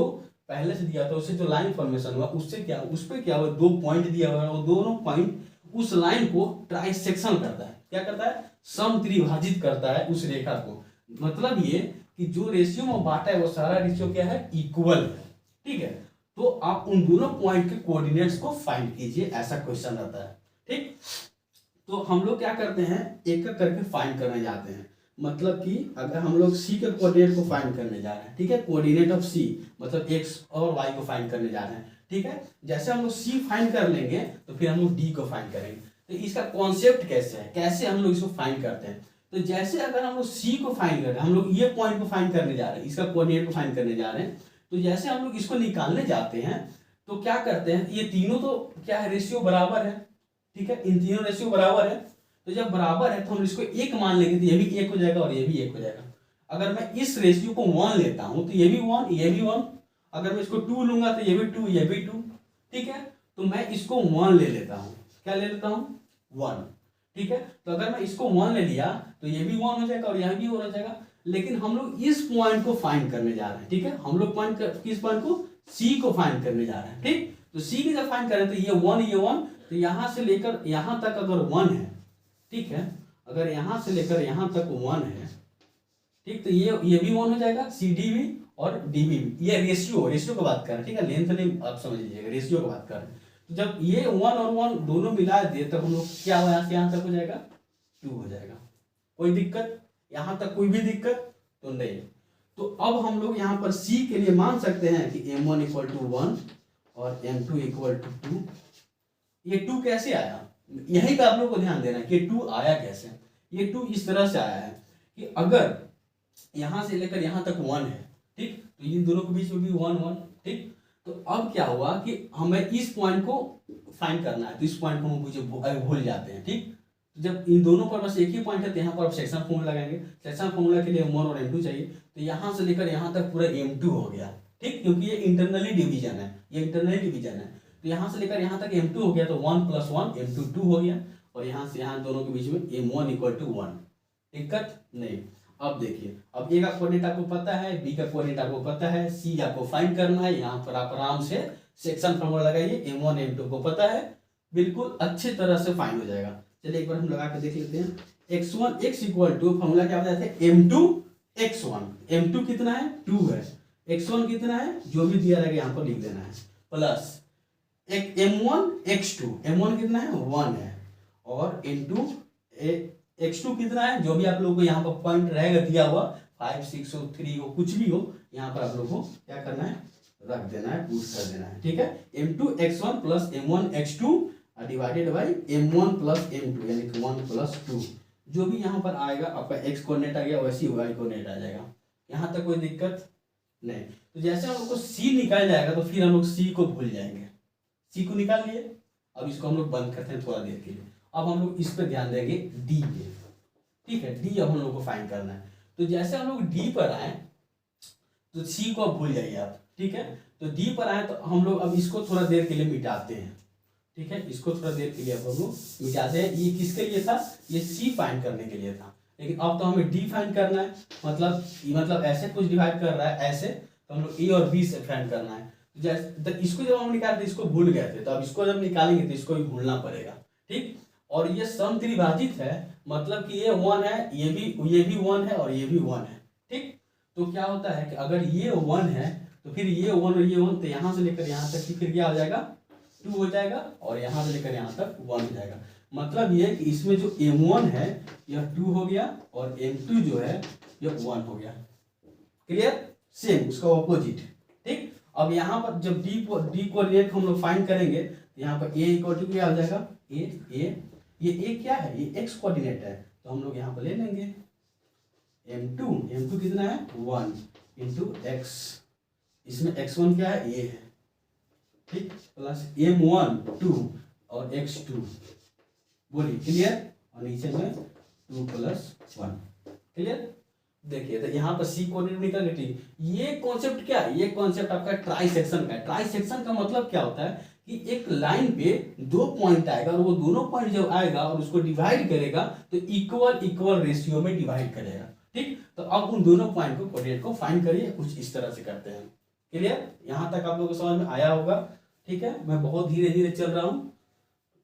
पहले से दिया था, उससे जो लाइन फॉर्मेशन हुआ उससे क्या, उस पे क्या हुआ, 2 पॉइंट दिया हुआ है, वो दोनों पॉइंट उस लाइन को ट्राइसेक्शन करता है। क्या करता है, समत्रिभाजित करता है उस रेखा को। मतलब ये कि जो रेशियो में बांटा है वो सारा रेशियो क्या है, इक्वल है, ठीक है। तो आप उन दोनों पॉइंट के कोऑर्डिनेट्स को फाइंड कीजिए, ऐसा क्वेश्चन रहता है, ठीक। तो हम लोग क्या करते हैं, एक एक करके फाइंड करने जाते हैं। मतलब कि अगर हम लोग सी के कोऑर्डिनेट को फाइंड करने जा रहे हैं, ठीक है, कोऑर्डिनेट ऑफ सी मतलब x और y को फाइंड करने जा रहे हैं, ठीक है। जैसे हम लोग सी फाइंड कर लेंगे तो फिर हम लोग डी को फाइंड करेंगे। तो इसका कॉन्सेप्ट कैसे है, कैसे हम लोग इसको फाइंड करते हैं। तो जैसे अगर हम लोग सी को फाइंड कर रहे हैं, हम लोग ये पॉइंट को फाइंड करने जा रहे हैं, इसका कोऑर्डिनेट को फाइंड करने जा रहे हैं, तो जैसे हम लोग इसको निकालने जाते हैं तो क्या करते हैं, ये तीनों तो क्या है, रेशियो बराबर है, ठीक है, इन तीनों रेशियो बराबर है। तो जब बराबर है तो हम इसको 1 मान लेंगे, तो ये भी 1 हो जाएगा और ये भी 1 हो जाएगा। अगर मैं इस रेशियो को 1 लेता हूं तो ये भी 1, ये भी 1। अगर मैं इसको 2 लूंगा तो ये भी 2, ये भी 2, ठीक है। तो मैं इसको 1 ले लेता हूं, क्या ले लेता हूं, 1, ठीक है। तो अगर मैं इसको 1 ले लिया तो ये भी 1 हो जाएगा और यहाँ भी 1 हो जाएगा। लेकिन हम लोग इस पॉइंट को फाइंड करने जा रहे हैं, ठीक है, हम लोग किस पॉइंट को, सी को फाइंड करने जा रहे हैं, ठीक। तो सी की जब फाइंड करें तो ये 1, तो यहां से लेकर यहां तक अगर 1 है, ठीक है, अगर यहां से लेकर यहां तक 1 है, ठीक, तो ये भी 1 हो जाएगा, सी डी भी और डी भी। ये रेशियो की बात कर रहे हैं, ठीक है, लेंथ नहीं आप समझ लीजिएगा, रेशियो की बात कर रहे हैं। तो जब ये 1 और 1 दोनों मिला दे तब हम लोग क्या हो, यहां से यहां तक हो जाएगा 2 हो जाएगा। कोई दिक्कत, यहां तक कोई भी दिक्कत तो नहीं। तो अब हम लोग यहाँ पर C के लिए मान सकते हैं कि m1 इक्वल टू 1 और m2 इक्वल टू 2। ये 2 कैसे आया, यही पे आप लोग को ध्यान देना है कि 2 आया कैसे। ये 2 इस तरह से आया है कि अगर यहाँ से लेकर यहाँ तक 1 है, ठीक, तो इन दोनों के बीच में भी 1 1, ठीक। तो अब क्या हुआ कि हमें इस पॉइंट को फाइंड करना है, तो इस पॉइंट को हम भूल जाते हैं, ठीक। जब इन दोनों पर बस एक ही पॉइंट है तो यहाँ पर आप सेक्शन फॉर्मूला लगाएंगे। सेक्शन फॉर्मूला के लिए m1 और m2 चाहिए, तो यहाँ से लेकर यहाँ तक पूरा m2 हो गया, ठीक, क्योंकि ये इंटरनली डिवीजन है, ये इंटरनली डिवीजन है। तो यहाँ से लेकर यहाँ तक m2 हो गया, तो 1 + 1 m2 2 हो गया, और यहाँ से यहाँ दोनों के बीच में m1 इक्वल टू 1। दिक्कत नहीं। अब देखिए, अब ए का कोऑर्डिनेट आपको पता है, बी का कोऑर्डिनेट आपको पता है, सी आपको फाइंड करना है। यहाँ पर आप आराम से सेक्शन फॉर्मूला लगाइए, m1 m2 को पता है, बिल्कुल अच्छी तरह से फाइंड हो जाएगा। चलिए एक बार हम लगा के देख लेते हैं। x1 x equal to formula क्या बताया था, m2 x1। m2 कितना है, 2 है, x1 कितना है, जो भी दिया रहेगा यहाँ पर लिख देना है, प्लस एक m1 x2, m1 कितना है 1 है, और इनटू x2 कितना है, जो भी आप लोगों को यहाँ पर पॉइंट रहेगा दिया हुआ 5 6 हो 3 हो कुछ भी हो, यहाँ पर आप लोगों को क्या करना है रख देना है, पुट कर देना है, ठीक है। m2 x1 plus m1 x2 divided by m1 plus m2 यानी कि 1 प्लस 2, जो भी यहाँ पर आएगा आपका x कोऑर्डिनेट आ गया वैसे ही y कोऑर्डिनेट आ जाएगा, यहाँ तक कोई दिक्कत नहीं। तो जैसे हम लोग को c निकाल जाएगा तो फिर हम लोग c को भूल जाएंगे, c को निकाल लिए, अब इसको हम लोग बंद करते हैं थोड़ा देर के लिए। अब हम लोग इस पर ध्यान देंगे d पे, ठीक है, d अब हम लोग को फाइंड करना है। तो जैसे हम लोग d पर आए तो c को अब भूल जाइए आप, ठीक है। तो d पर आए तो हम लोग अब इसको थोड़ा देर के लिए मिटाते हैं, ठीक है, इसको थोड़ा देर के लिए अब हम लोग मिटाते हैं। ये किसके लिए था, ये c फाइंड करने के लिए था, लेकिन अब तो हमें d फाइंड करना है, मतलब ऐसे कुछ डिवाइड कर रहा है ऐसे, तो हम लोग a और b से फाइंड करना है। तो जैसे तो इसको जब हम निकालते इसको भूल गए थे, तो अब इसको जब निकालेंगे तो इसको भी भूलना पड़ेगा, ठीक। और ये सम त्रिभाजित है, मतलब कि ये 1 है, ये भी 1 है और ये भी 1 है, ठीक। तो क्या होता है कि अगर ये 1 है तो फिर ये 1 और ये 1, तो यहाँ से लेकर यहाँ तक की फिर क्या हो जाएगा 2 हो जाएगा, और यहाँ से लेकर यहाँ तक 1 हो जाएगा। मतलब ये कि इसमें जो m1 है यह 2 हो गया और m2 जो है यह 1 हो गया, क्लियर, सेम उसका ऑपोजिट, ठीक। अब यहाँ पर जब d कोऑर्डिनेट हम लोग फाइंड करेंगे तो यहाँ पर a इक्वल टू क्या हो जाएगा, ये a क्या है, ये x कोऑर्डिनेट है, तो हम लोग यहाँ पर ले लेंगे m2 कितना है 1 इंटू x, इसमें x1 क्या है ये है, ठीक, प्लस m1 2 और x2, बोलिए क्लियर, और नीचे में 2 प्लस 1, क्लियर। देखिए तो यहाँ पर c कोऑर्डिनेट निकल गई, ठीक। ये कॉन्सेप्ट क्या है, ये कॉन्सेप्ट आपका ट्राई सेक्शन का है। ट्राई सेक्शन का मतलब क्या होता है कि एक लाइन पे 2 पॉइंट आएगा और वो दोनों पॉइंट जब आएगा और उसको डिवाइड करेगा तो इक्वल रेशियो में डिवाइड करेगा, ठीक। तो अब उन दोनों पॉइंट को कोऑर्डिनेट को फाइंड करिए, कुछ इस तरह से करते हैं, क्लियर। यहाँ तक आप लोगों को समझ में आया होगा, ठीक है। मैं बहुत धीरे धीरे चल रहा हूँ।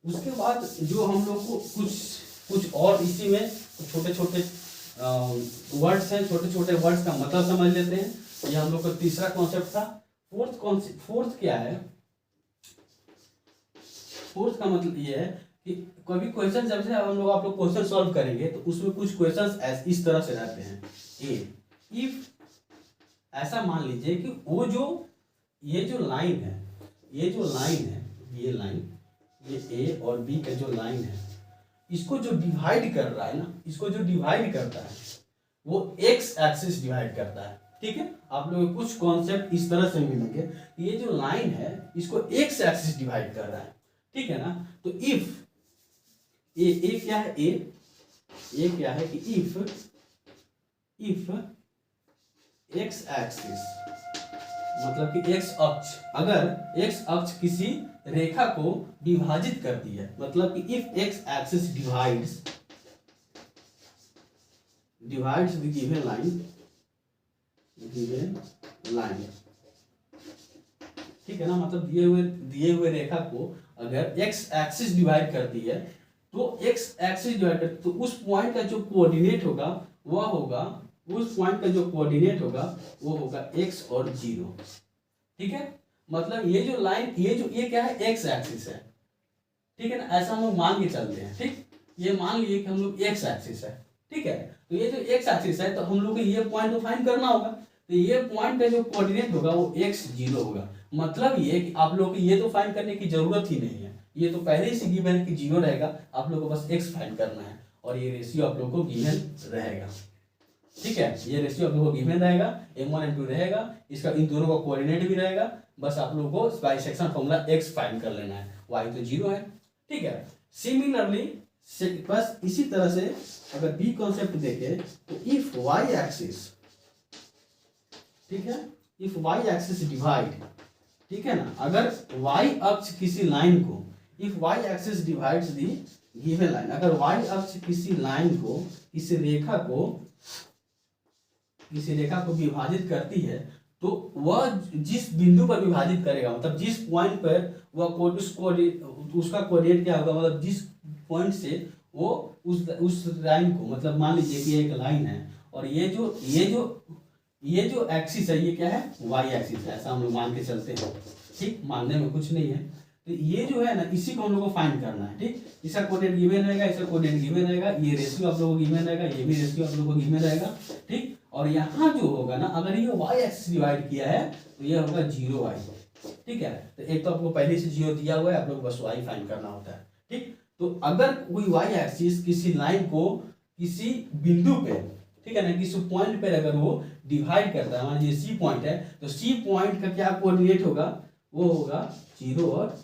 उसके बाद जो हम लोग को कुछ और इसी में छोटे छोटे वर्ड्स हैं, छोटे छोटे वर्ड्स का मतलब समझ लेते हैं। ये हम लोग का तीसरा कॉन्सेप्ट था। फोर्थ क्या है, फोर्थ का मतलब ये है कि कभी क्वेश्चन जब से हम लोग आप लोग क्वेश्चन सॉल्व करेंगे तो उसमें कुछ क्वेश्चंस इस तरह से रहते हैं। इफ ऐसा मान लीजिए कि वो जो ये जो लाइन है, ये लाइन ये ए और बी का जो लाइन है, इसको जो डिवाइड कर रहा है ना, इसको जो डिवाइड करता है वो एक्स एक्सिस डिवाइड करता है, ठीक है। आप लोगों को कुछ कॉन्सेप्ट इस तरह से मिलेंगे, ये जो लाइन है इसको एक्स एक्सिस डिवाइड कर रहा है, ठीक है ना। तो इफ ए क्या है, ए क्या है कि इफ एक्स एक्सिस मतलब कि एक्स अक्ष, अगर एक्स अक्ष किसी रेखा को विभाजित करती है, मतलब कि if x axis divides the given line, ठीक है ना। मतलब दिए हुए रेखा को अगर एक्स एक्सिस डिवाइड करती है तो एक्स एक्सिस डिवाइड करती तो उस पॉइंट का जो कोऑर्डिनेट होगा वह होगा, उस पॉइंट का जो कोऑर्डिनेट होगा वो होगा x और 0, ठीक है। मतलब ये जो लाइन ये क्या है एक्स एक्सिस है, ठीक है ना। ऐसा हम लोग मान के चलते हैं, ठीक। ये मान लिए कि हम लोग एक्स एक्सिस है, ठीक है। तो ये जो एक्स एक्सिस है तो हम लोग को ये पॉइंट तो फाइंड करना होगा, तो ये पॉइंट का जो कोऑर्डिनेट होगा वो x 0 होगा। मतलब ये कि आप लोग को ये तो फाइंड करने की जरूरत ही नहीं है, ये तो पहले से गिवन है कि 0 रहेगा, आप लोग को बस x फाइंड करना है और ये रेशियो आप लोग को गिवन रहेगा, ठीक है। ये रेशियो आप लोगों को गिवन रहेगा, m1 m2 रहेगा, इसका इन दोनों का कोऑर्डिनेट भी रहेगा। बस आप लोगों को बाइसेक्शन फॉर्मूला x फाइंड कर लेना है, y तो 0 है, ठीक है। सिमिलरली बस इसी तरह से अगर बी कॉन्सेप्ट देखें तो इफ y एक्सिस, ठीक है, इफ y एक्सिस डिवाइड, ठीक है ना। अगर y अक्ष किसी लाइन को, if y axis divides the given line, अगर y अक्ष किसी लाइन को, किसी रेखा को विभाजित करती है तो वह जिस बिंदु पर विभाजित करेगा, मतलब जिस पॉइंट पर वह उसका कोऑर्डिनेट क्या होगा, मतलब जिस पॉइंट से वो उस लाइन को, मतलब मान लीजिए कि एक लाइन है और ये जो एक्सिस है ये क्या है y एक्सिस है, ऐसा हम लोग मान के चलते हैं, ठीक। मानने में कुछ नहीं है। तो ये जो है ना, इसी को हम लोग को फाइंड करना है। ठीक, इसका कोऑर्डिनेट गिवन रहेगा, इसका कोऑर्डिनेट गिवन रहेगा, ये रेशियो आप लोगों को गिवन रहेगा, ये भी रेशियो आप लोगों को गिवन रहेगा। ठीक, और यहाँ जो होगा ना, अगर ये y एक्सिस डिवाइड किया है तो ये होगा 0y। ठीक है, तो एक तो आपको पहले से 0 दिया हुआ है, आप लोग बस y फाइंड करना होता है। ठीक, तो अगर कोई y एक्सिस किसी लाइन को किसी बिंदु पे, ठीक है ना, किसी पॉइंट पे अगर वो डिवाइड करता है, मान लीजिए सी पॉइंट है, तो सी पॉइंट का क्या कोऑर्डिनेट होगा, वो होगा 0 और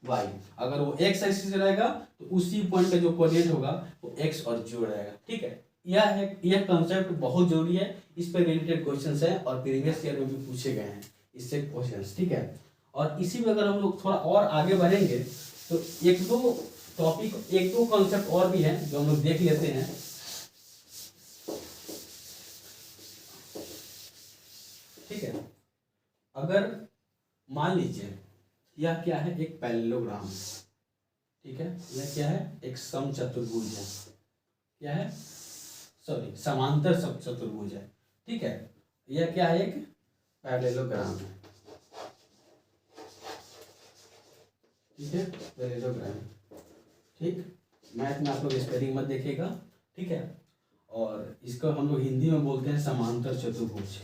y। अगर वो x एक्सिस रहेगा तो उसी पॉइंट का जो कोऑर्डिनेट होगा वो x और 0 रहेगा। ठीक है, यह कंसेप्ट बहुत जरूरी है, इस पर रिलेटेड क्वेश्चंस है और प्रीवियस ईयर में भी पूछे गए हैं इससे क्वेश्चंस। ठीक है, और इसी में अगर हम लोग थोड़ा और आगे बढ़ेंगे तो एक दो टॉपिक, एक दो कॉन्सेप्ट और भी हैं जो हम लोग देख लेते हैं। ठीक है, अगर मान लीजिए यह क्या है, एक पैरेललोग्राम। ठीक है, यह क्या है, एक समचतुर्भुज है। क्या है, सॉरी, समांतर चतुर्भुज है। ठीक है, यह क्या है, एक पैरेललोग्राम है। ठीक है, पैरेललोग्राम। ठीक, मैथ में आप लोग स्पेलिंग मत देखिएगा। ठीक है, और इसको हम लोग हिंदी में बोलते हैं समांतर चतुर्भुज।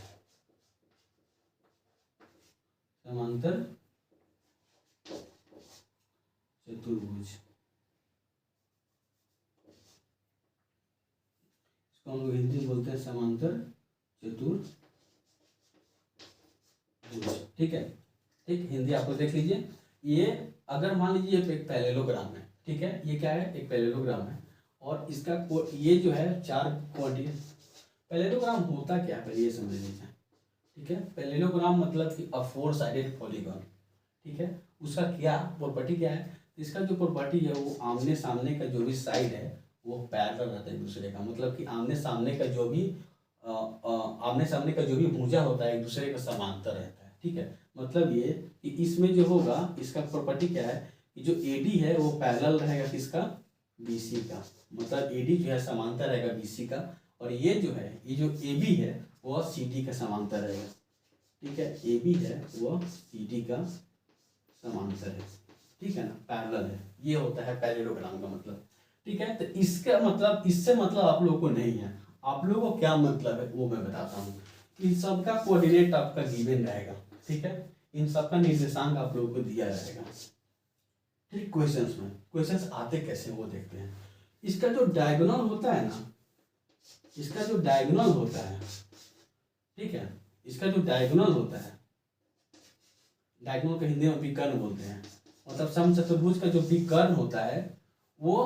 समांतर चतुर्भुज, इसको हम लोग हिंदी में बोलते हैं समांतर चतुर्भुज। ठीक है, ठीक, हिंदी आप लोग देख लीजिए। ये अगर मान लीजिए एक पैरेललोग्राम है। ठीक है, ये क्या है, एक पैरेललोग्राम है, और इसका ये जो है चार क्वाड्रेंट। पैरेललोग्राम होता क्या है, पहले ये समझ लीजिए। ठीक है, पैरेललोग्राम मतलब कि अ फोर साइडेड पॉलीगॉन। ठीक है, उसका क्या प्रॉपर्टी क्या है, इसका जो प्रॉपर्टी है वो आमने सामने का जो भी साइड है वो पैरेलल रहता है एक दूसरे का। मतलब कि आमने सामने का जो भी भुजा होता है एक दूसरे का समांतर रहता है। ठीक है, मतलब ये कि इसमें जो होगा, इसका प्रॉपर्टी क्या है कि जो AD है वो पैरेलल रहेगा किसका, BC का। मतलब AD जो है समांतर रहेगा BC का, और ये जो है, ये जो AB है वह CD का समांतर रहेगा। ठीक है, AB है वह CD का समांतर है। ठीक है ना, पैरेलल है। ये होता है पैरेललोग्राम का मतलब। ठीक है, तो इसका मतलब, इससे मतलब आप लोगों को नहीं है, आप लोगों को क्या मतलब है वो मैं बताता हूँ। इन सब का कोऑर्डिनेट आपका गिवन रहेगा। ठीक है, इन सब का निर्देशांक आप लोगों को दिया जाएगा। ठीक, क्वेश्चंस में क्वेश्चंस आते कैसे वो देखते हैं। इसका जो डायगोनल होता है ना, इसका जो डायगोनल होता है, ठीक है, इसका जो डायगोनल होता है, डायगोनल को हिंदी में विकर्ण बोलते हैं। मतलब समचतुर्भुज का जो विकर्ण होता है वो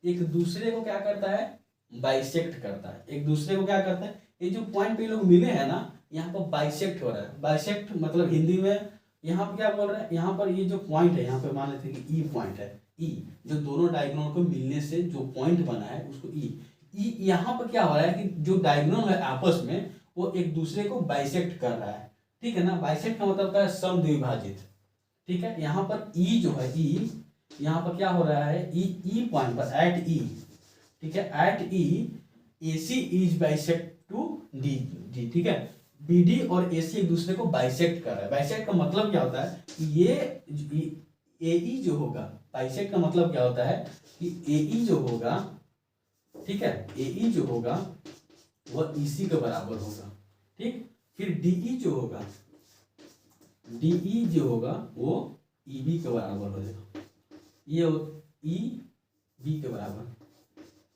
एक दूसरे को क्या करता है, बाइसेक्ट करता है। एक दूसरे को क्या करता है, ये जो पॉइंट पे लोग मिले हैं ना, यहाँ पर बाइसेक्ट हो रहा है। बाइसेक्ट मतलब हिंदी में यहाँ पर क्या बोल रहे हैं, यहाँ पर ये जो पॉइंट है, यहाँ पे मान लेते हैं कि E पॉइंट है। E जो दोनों डायगोनल को मिलने से जो पॉइंट बना है उसको E यहाँ पर क्या हो रहा है कि जो डायगोनल है आपस में वो एक दूसरे को बाइसेक्ट कर रहा है। ठीक है ना, बाइसेक्ट का मतलब क्या है, समद्विभाजित। ठीक है, यहाँ पर E जो है, E यहाँ पर क्या हो रहा है, E पॉइंट पर एट E। ठीक है, at E AC is bisect to D। ठीक है, BD और AC एक दूसरे को बाइसेक्ट कर रहा है। बाइसेक्ट का मतलब क्या होता है, ये AE जो होगा, बाइसेक्ट का मतलब क्या होता है कि AE जो होगा, ठीक है, AE जो होगा वह EC के बराबर होगा। ठीक, फिर DE जो होगा, DE जो होगा वो EB के बराबर हो जाएगा। ये EB के बराबर,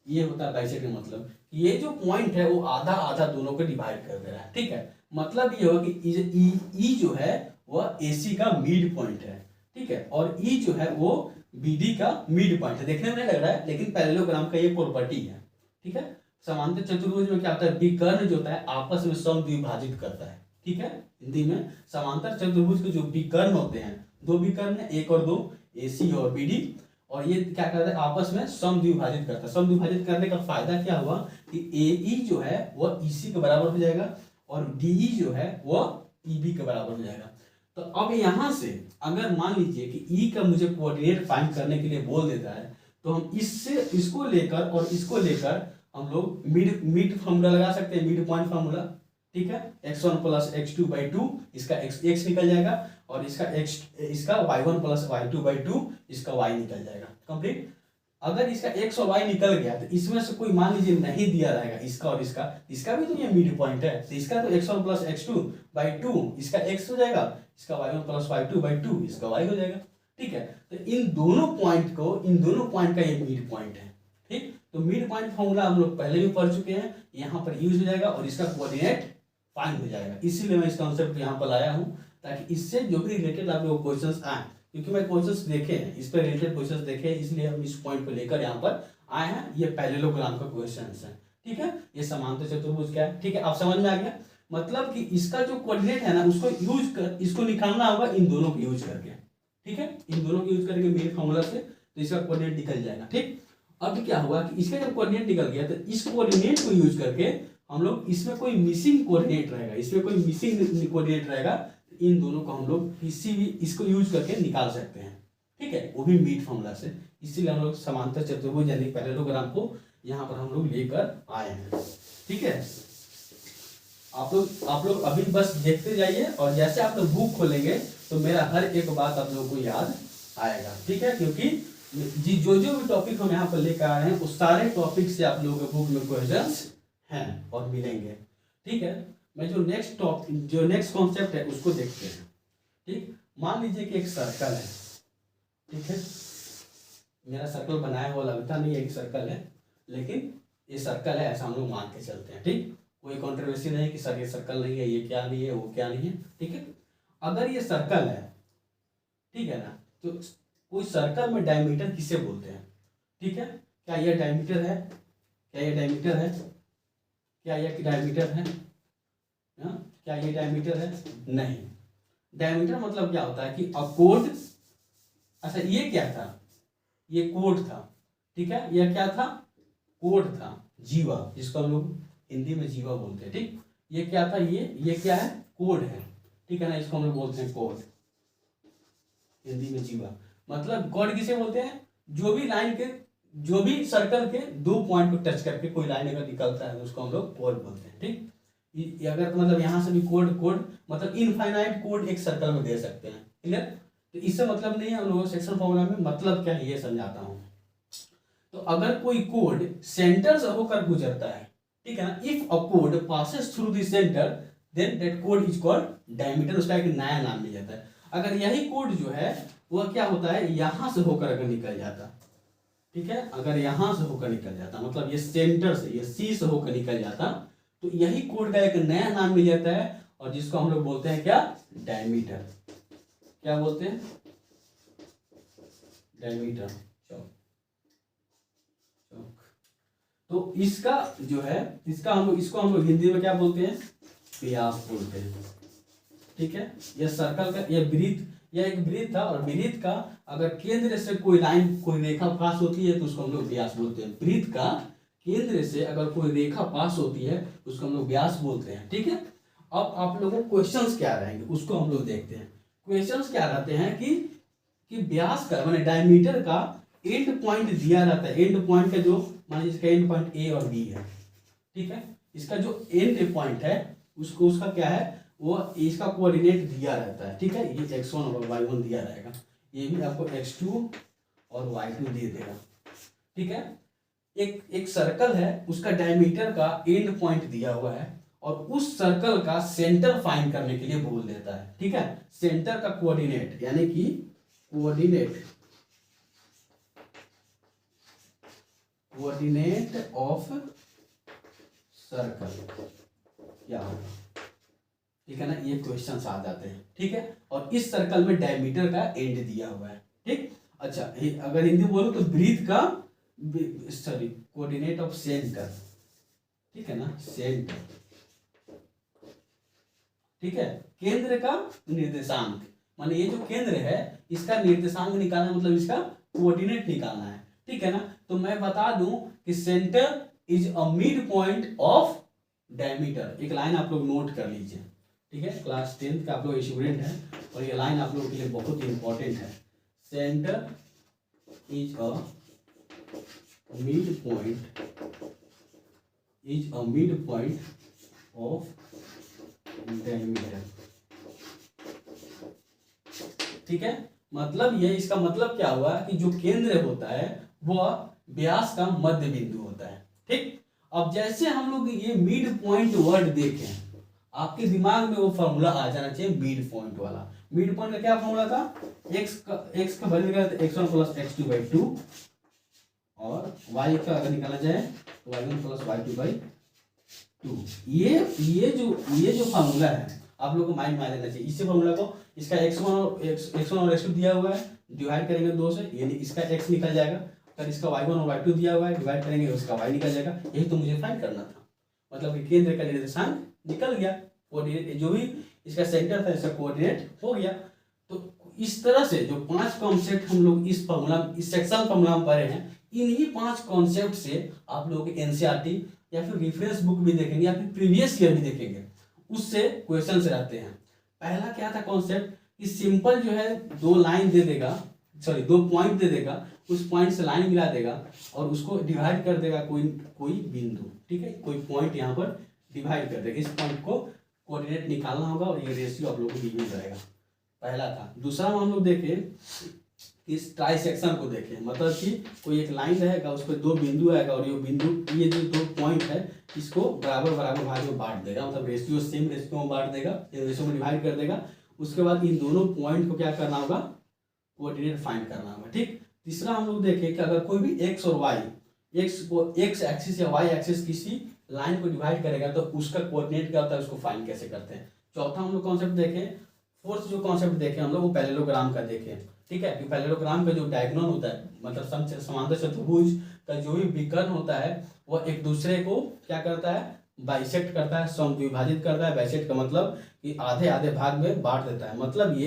ये होता है बाइसेक्ट का मतलब। ये जो पॉइंट है वो आधा आधा दोनों को डिवाइड कर दे रहा है। ठीक है, मतलब ये होगा कि E जो है वह AC का मिड पॉइंट है। ठीक है, और E जो है वो BD का मिड पॉइंट है। देखने में नहीं लग रहा है, लेकिन पैरेललोग्राम का ये प्रॉपर्टी है। ठीक है, समांतर चतुर्भुज में क्या होता है, विकर्ण जो होता है आपस में समद्विभाजित करता है। ठीक है, हिंदी में समांतर चतुर्भुज के जो विकर्ण होते हैं, दो विकर्ण है, 1 और 2, AC और BD, और ये क्या करता है, आपस में समद्विभाजित करता है। समद्विभाजित करने का फायदा क्या हुआ कि AE जो है वह EC के बराबर हो जाएगा और DE जो है वह EB के बराबर हो जाएगा। तो अब यहाँ से अगर मान लीजिए कि E का मुझे कोऑर्डिनेट फाइंड करने के लिए बोल देता है, तो हम इसको लेकर और इसको लेकर हम लोग मिड फार्मूला लगा सकते हैं, मिड पॉइंट फार्मूला। ठीक है, x1 प्लस x2/2 इसका x निकल जाएगा और इसका y1 प्लस y2/2 इसका y निकल जाएगा कंप्लीट। अगर इसका x और y निकल गया तो इसमें से कोई मान लीजिए नहीं दिया रहेगा, इसका और इसका भी तो ये मिड पॉइंट है, तो इसका तो x1 प्लस x2/2 इसका x हो जाएगा, इसका y1 प्लस y2/2 इसका y हो जाएगा। ठीक है, तो इन दोनों पॉइंट का ये मिड पॉइंट है। ठीक, तो मिड पॉइंट फॉर्मूला हम लोग पहले भी पढ़ चुके हैं, यहाँ पर यूज हो जाएगा और इसका कोऑर्डिनेट फाइंड हो जाएगा। इसीलिए मैं इस कॉन्सेप्ट यहाँ पर लाया हूँ ताकि इससे जो भी रिलेटेड आप लोग क्वेश्चंस आए, क्योंकि मैं क्वेश्चंस देखे हैं, इस पर रिलेटेड क्वेश्चंस देखे हैं, इसलिए हम इस पॉइंट को लेकर यहाँ पर आए हैं। ये पैरेललोग्राम का क्वेश्चन है। ठीक है, ये समांतर चतुर्भुज क्या है, ठीक है, आप समझ में आ गया। मतलब कि इसका जो कोऑर्डिनेट है ना, उसको यूज कर इसको निकालना होगा इन दोनों को यूज करके। ठीक है, इन दोनों को यूज करके मेन फॉर्मूला से तो इसका कोऑर्डिनेट निकल जाएगा। ठीक, अब क्या हुआ कि इसका जब कोऑर्डिनेट निकल गया तो इस कोऑर्डिनेट को यूज करके हम लोग इसमें कोई मिसिंग कोऑर्डिनेट रहेगा, इन दोनों को हम लोग किसी भी इसको यूज करके निकाल सकते हैं। ठीक है, वो भी मीट फॉर्मूला से। इसीलिए हम लोग समांतर चतुर्भुज यानी पैरेललोग्राम को यहाँ पर हम लोग लेकर आए हैं। ठीक है, आप लोग अभी बस देखते जाइए और जैसे आप लोग बुक खोलेंगे तो मेरा हर एक बात आप लोगों को याद आएगा। ठीक है, क्योंकि जो भी टॉपिक हम यहाँ पर लेकर आ रहे हैं उस सारे टॉपिक से आप लोगों के बुक में क्वेश्चंस हैं और मिलेंगे। ठीक है, मैं जो नेक्स्ट कॉन्सेप्ट है उसको देखते हैं। ठीक, मान लीजिए कि एक सर्कल है। ठीक है, मेरा सर्कल बनाया हुआ लगता नहीं है एक सर्कल है, लेकिन ये सर्कल है ऐसा हम लोग मान के चलते हैं। ठीक, कोई कंट्रोवर्सी नहीं कि सर ये सर्कल नहीं है, ये क्या नहीं है, वो क्या नहीं है। ठीक है, अगर ये सर्कल है, ठीक है ना, तो कोई सर्कल में डायमीटर किसे बोलते हैं। ठीक है, क्या ये डायमीटर है, क्या ये डायमीटर है, क्या ये डायमीटर है, क्या ये डायमीटर है? नहीं। डायमीटर मतलब क्या होता है कि अकोड, अच्छा ये क्या था, ये कोड था। ठीक है, यह क्या था, कोड था, जीवा, जिसको हम लोग हिंदी में जीवा बोलते हैं। ठीक, ये क्या था, ये क्या है, कोड है। ठीक है ना, इसको हम लोग बोलते हैं कोड, हिंदी में जीवा। मतलब कोड किसे बोलते हैं, जो भी सर्कल के दो पॉइंट को टच करके कोई लाइन अगर निकलता है तो उसको हम लोग कोड बोलते हैं। ठीक, अगर मतलब यहाँ से भी कोड मतलब इनफाइनाइट कोड एक सर्कल में दे सकते हैं। क्लियर, तो इससे मतलब नहीं है, हम लोग सेक्शन फॉर्मूला में मतलब क्या है ये समझाता हूँ। तो अगर कोई कोड सेंटर से होकर गुजरता है, ठीक है ना, if a code passes through the centre then that code is called diameter, उसका एक नया नाम मिल जाता है। अगर यही कोड जो है वह क्या होता है, यहां से होकर अगर निकल जाता, ठीक है, अगर यहां से होकर निकल जाता, मतलब ये सेंटर से, ये सी से होकर निकल जाता, तो यही कोड का एक नया नाम मिल जाता है और जिसको हम लोग बोलते हैं क्या, डायमीटर। क्या बोलते हैं, डायमीटर, चौक। तो इसका जो है, इसको हम लोग हिंदी में क्या बोलते हैं, व्यास बोलते हैं। ठीक है, यह सर्कल का यह एक वृत्त था और वृत्त का अगर केंद्र से कोई रेखा पास होती है तो उसको हम लोग व्यास बोलते हैं। वृत्त का केंद्र से अगर कोई रेखा पास होती है उसको हम लोग व्यास बोलते हैं। ठीक है, अब आप लोगों को क्वेश्चंस क्या रहेंगे उसको हम लोग देखते हैं। क्वेश्चंस क्या रहते हैं कि व्यास का माने डायमीटर का एंड पॉइंट दिया रहता है। एंड पॉइंट का जो मान लीजिए इसका एंड पॉइंट ए और बी है। ठीक है, इसका जो एंड पॉइंट है उसका क्या है, वो इसका कोऑर्डिनेट दिया रहता है। ठीक है, ये x1 और y1 दिया रहेगा, ये भी आपको x2 और y2 दे देगा। ठीक है, एक सर्कल है, उसका डायमीटर का एंड पॉइंट दिया हुआ है और उस सर्कल का सेंटर फाइंड करने के लिए बोल देता है। ठीक है, सेंटर का कोऑर्डिनेट यानी कि कोऑर्डिनेट ऑफ सर्कल क्या होगा। ठीक है ना, ये क्वेश्चंस आ जाते हैं। ठीक है, और इस सर्कल में डायमीटर का एंड दिया हुआ है। ठीक, अच्छा अगर हिंदी बोलो तो वृत्त का कोऑर्डिनेट ऑफ सेंटर। ठीक है ना, सेंटर। ठीक है, केंद्र का निर्देशांक, माने ये जो केंद्र है इसका निर्देशांक निकालना, मतलब इसका कोऑर्डिनेट निकालना है। ठीक है ना, तो मैं बता दूं कि centre is a mid point of diameter. एक लाइन आप लोग नोट कर लीजिए। ठीक है, क्लास 10th का आप लोग स्टूडेंट हैं और ये लाइन आप लोगों के लिए बहुत ही इंपॉर्टेंट है। Centre is a mid point of diameter, ठीक है। मतलब ये, इसका मतलब क्या हुआ कि जो केंद्र होता है वह व्यास का मध्य बिंदु होता है, ठीक। अब जैसे हम लोग ये मिड पॉइंट वर्ड देखें, आपके दिमाग में वो फॉर्मूला आ जाना चाहिए मिड पॉइंट वाला। मिड पॉइंट का क्या फॉर्मूला था, एक्स का वैल्यू निकाला था x1 प्लस x2/2, और y का अगर निकाला जाए y1 प्लस y2/2। ये जो फार्मूला है आप लोग को माइंड में आ जाना चाहिए। इसी फार्मूला को, इसका x1 और x2 दिया हुआ है, डिवाइड करेंगे 2 से, यानी इसका x निकल जाएगा। अगर इसका y1 और y2 दिया हुआ है, डिवाइड करेंगे उसका y निकल जाएगा। यही तो मुझे फाइंड करना था, मतलब कि केंद्र का निर्देशांक निकल गया, कोऑर्डिनेट जो भी इसका सेंटर था इसका कोऑर्डिनेट हो गया। तो इस तरह से जो 5 कॉन्सेप्ट हम लोग इस फार्मूला, इस सेक्शन फार्मूला में पढ़े हैं, इन्हीं 5 कॉन्सेप्ट से आप लोग एनसीईआरटी या फिर रेफरेंस बुक भी देखेंगे या फिर प्रीवियस ईयर भी देखेंगे, उससे क्वेश्चन रहते हैं। पहला क्या था कॉन्सेप्ट कि सिंपल जो है 2 लाइन दे देगा, सॉरी 2 पॉइंट दे देगा, उस पॉइंट से लाइन मिला देगा और उसको डिवाइड कर देगा कोई बिंदु, ठीक है, कोई पॉइंट यहाँ पर डिवाइड कर देगा। इस पॉइंट को कोऑर्डिनेट निकालना होगा और ये रेशियो आप लोगों को दी जाएगा। पहला था। दूसरा हम लोग देखें इस ट्राइसेक्शन को देखें, मतलब कि कोई एक लाइन रहेगा, उस पर 2 बिंदु आएगा और ये जो 2 पॉइंट है इसको बराबर बराबर भाग में बांट देगा, मतलब रेशियो सेम रेशियो में बांट देगा, रेशियो में डिवाइड कर देगा। उसके बाद इन दोनों पॉइंट को क्या करना होगा, कोऑर्डिनेट फाइंड करना होगा, ठीक। तीसरा हम लोग देखें कि अगर कोई भी एक्स और वाई, एक्स एक्सिस या वाई एक्सिस किसी लाइन को डिवाइड करेगा तो उसका कोऑर्डिनेट क्या होता है, उसको फाइंड कैसे करते हैं। चौथा हम लोग कॉन्सेप्ट देखें, फोर्थ जो कॉन्सेप्ट देखें हम लोग वो पैरेललोग्राम का देखें, ठीक है। कि पैरेललोग्राम का जो डायगोनल होता है, मतलब समांतर चतुर्भुज का जो भी विकर्ण होता है वह एक दूसरे को क्या करता है, बाइसेक्ट करता है, समद्विभाजित करता है। बाइसेक्ट का मतलब कि आधे आधे भाग में बांट देता है। मतलब ये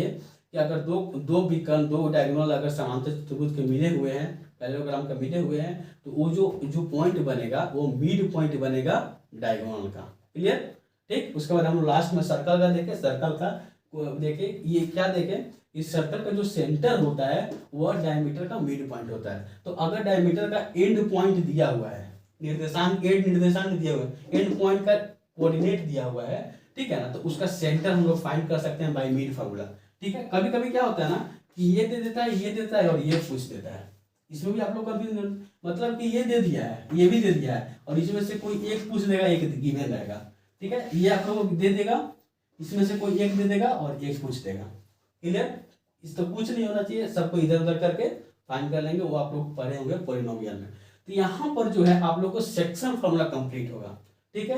कि अगर दो विकर्ण, 2 डायगोनल अगर समांतर चतुर्भुज के मिले हुए हैं, पैरेललोग्राम का मिले हुए हैं, तो वो जो पॉइंट बनेगा वो मिड पॉइंट बनेगा डायगोनल का। क्लियर, ठीक। उसके बाद हम लास्ट में सर्कल का देखें, सर्कल का देखें, ये क्या देखें, इस सर्कल का जो सेंटर होता है वह डायमीटर का मिड पॉइंट होता है। तो अगर डायमीटर का एंड पॉइंट दिया हुआ है, निर्देशांक एंड निर्देशांक दिया हुआ है, एंड पॉइंट का कोऑर्डिनेट दिया हुआ है, ठीक है ना, तो उसका सेंटर हम लोग फाइंड कर सकते हैं बाय मिड फार्मूला, ठीक है। कभी कभी क्या होता है ना कि ये दे देता है, ये देता है और ये पूछ देता है, इसमें भी आप लोग कंफ्यूजन, मतलब कि ये दे दिया है, ये भी दे दिया है और इसमें से कोई एक पूछ देगा, एक गिवन रहेगा, ठीक है। ये आप लोग दे देगा, इसमें से कोई एक दे देगा और एक पूछ देगा। क्लियर, इस तो कुछ नहीं होना चाहिए, सबको इधर उधर करके फाइंड कर लेंगे, वो आप लोग पढ़े होंगे पॉलिनोमियल में। तो यहाँ पर जो है आप लोग को सेक्शन फॉर्मूला कंप्लीट होगा, ठीक है।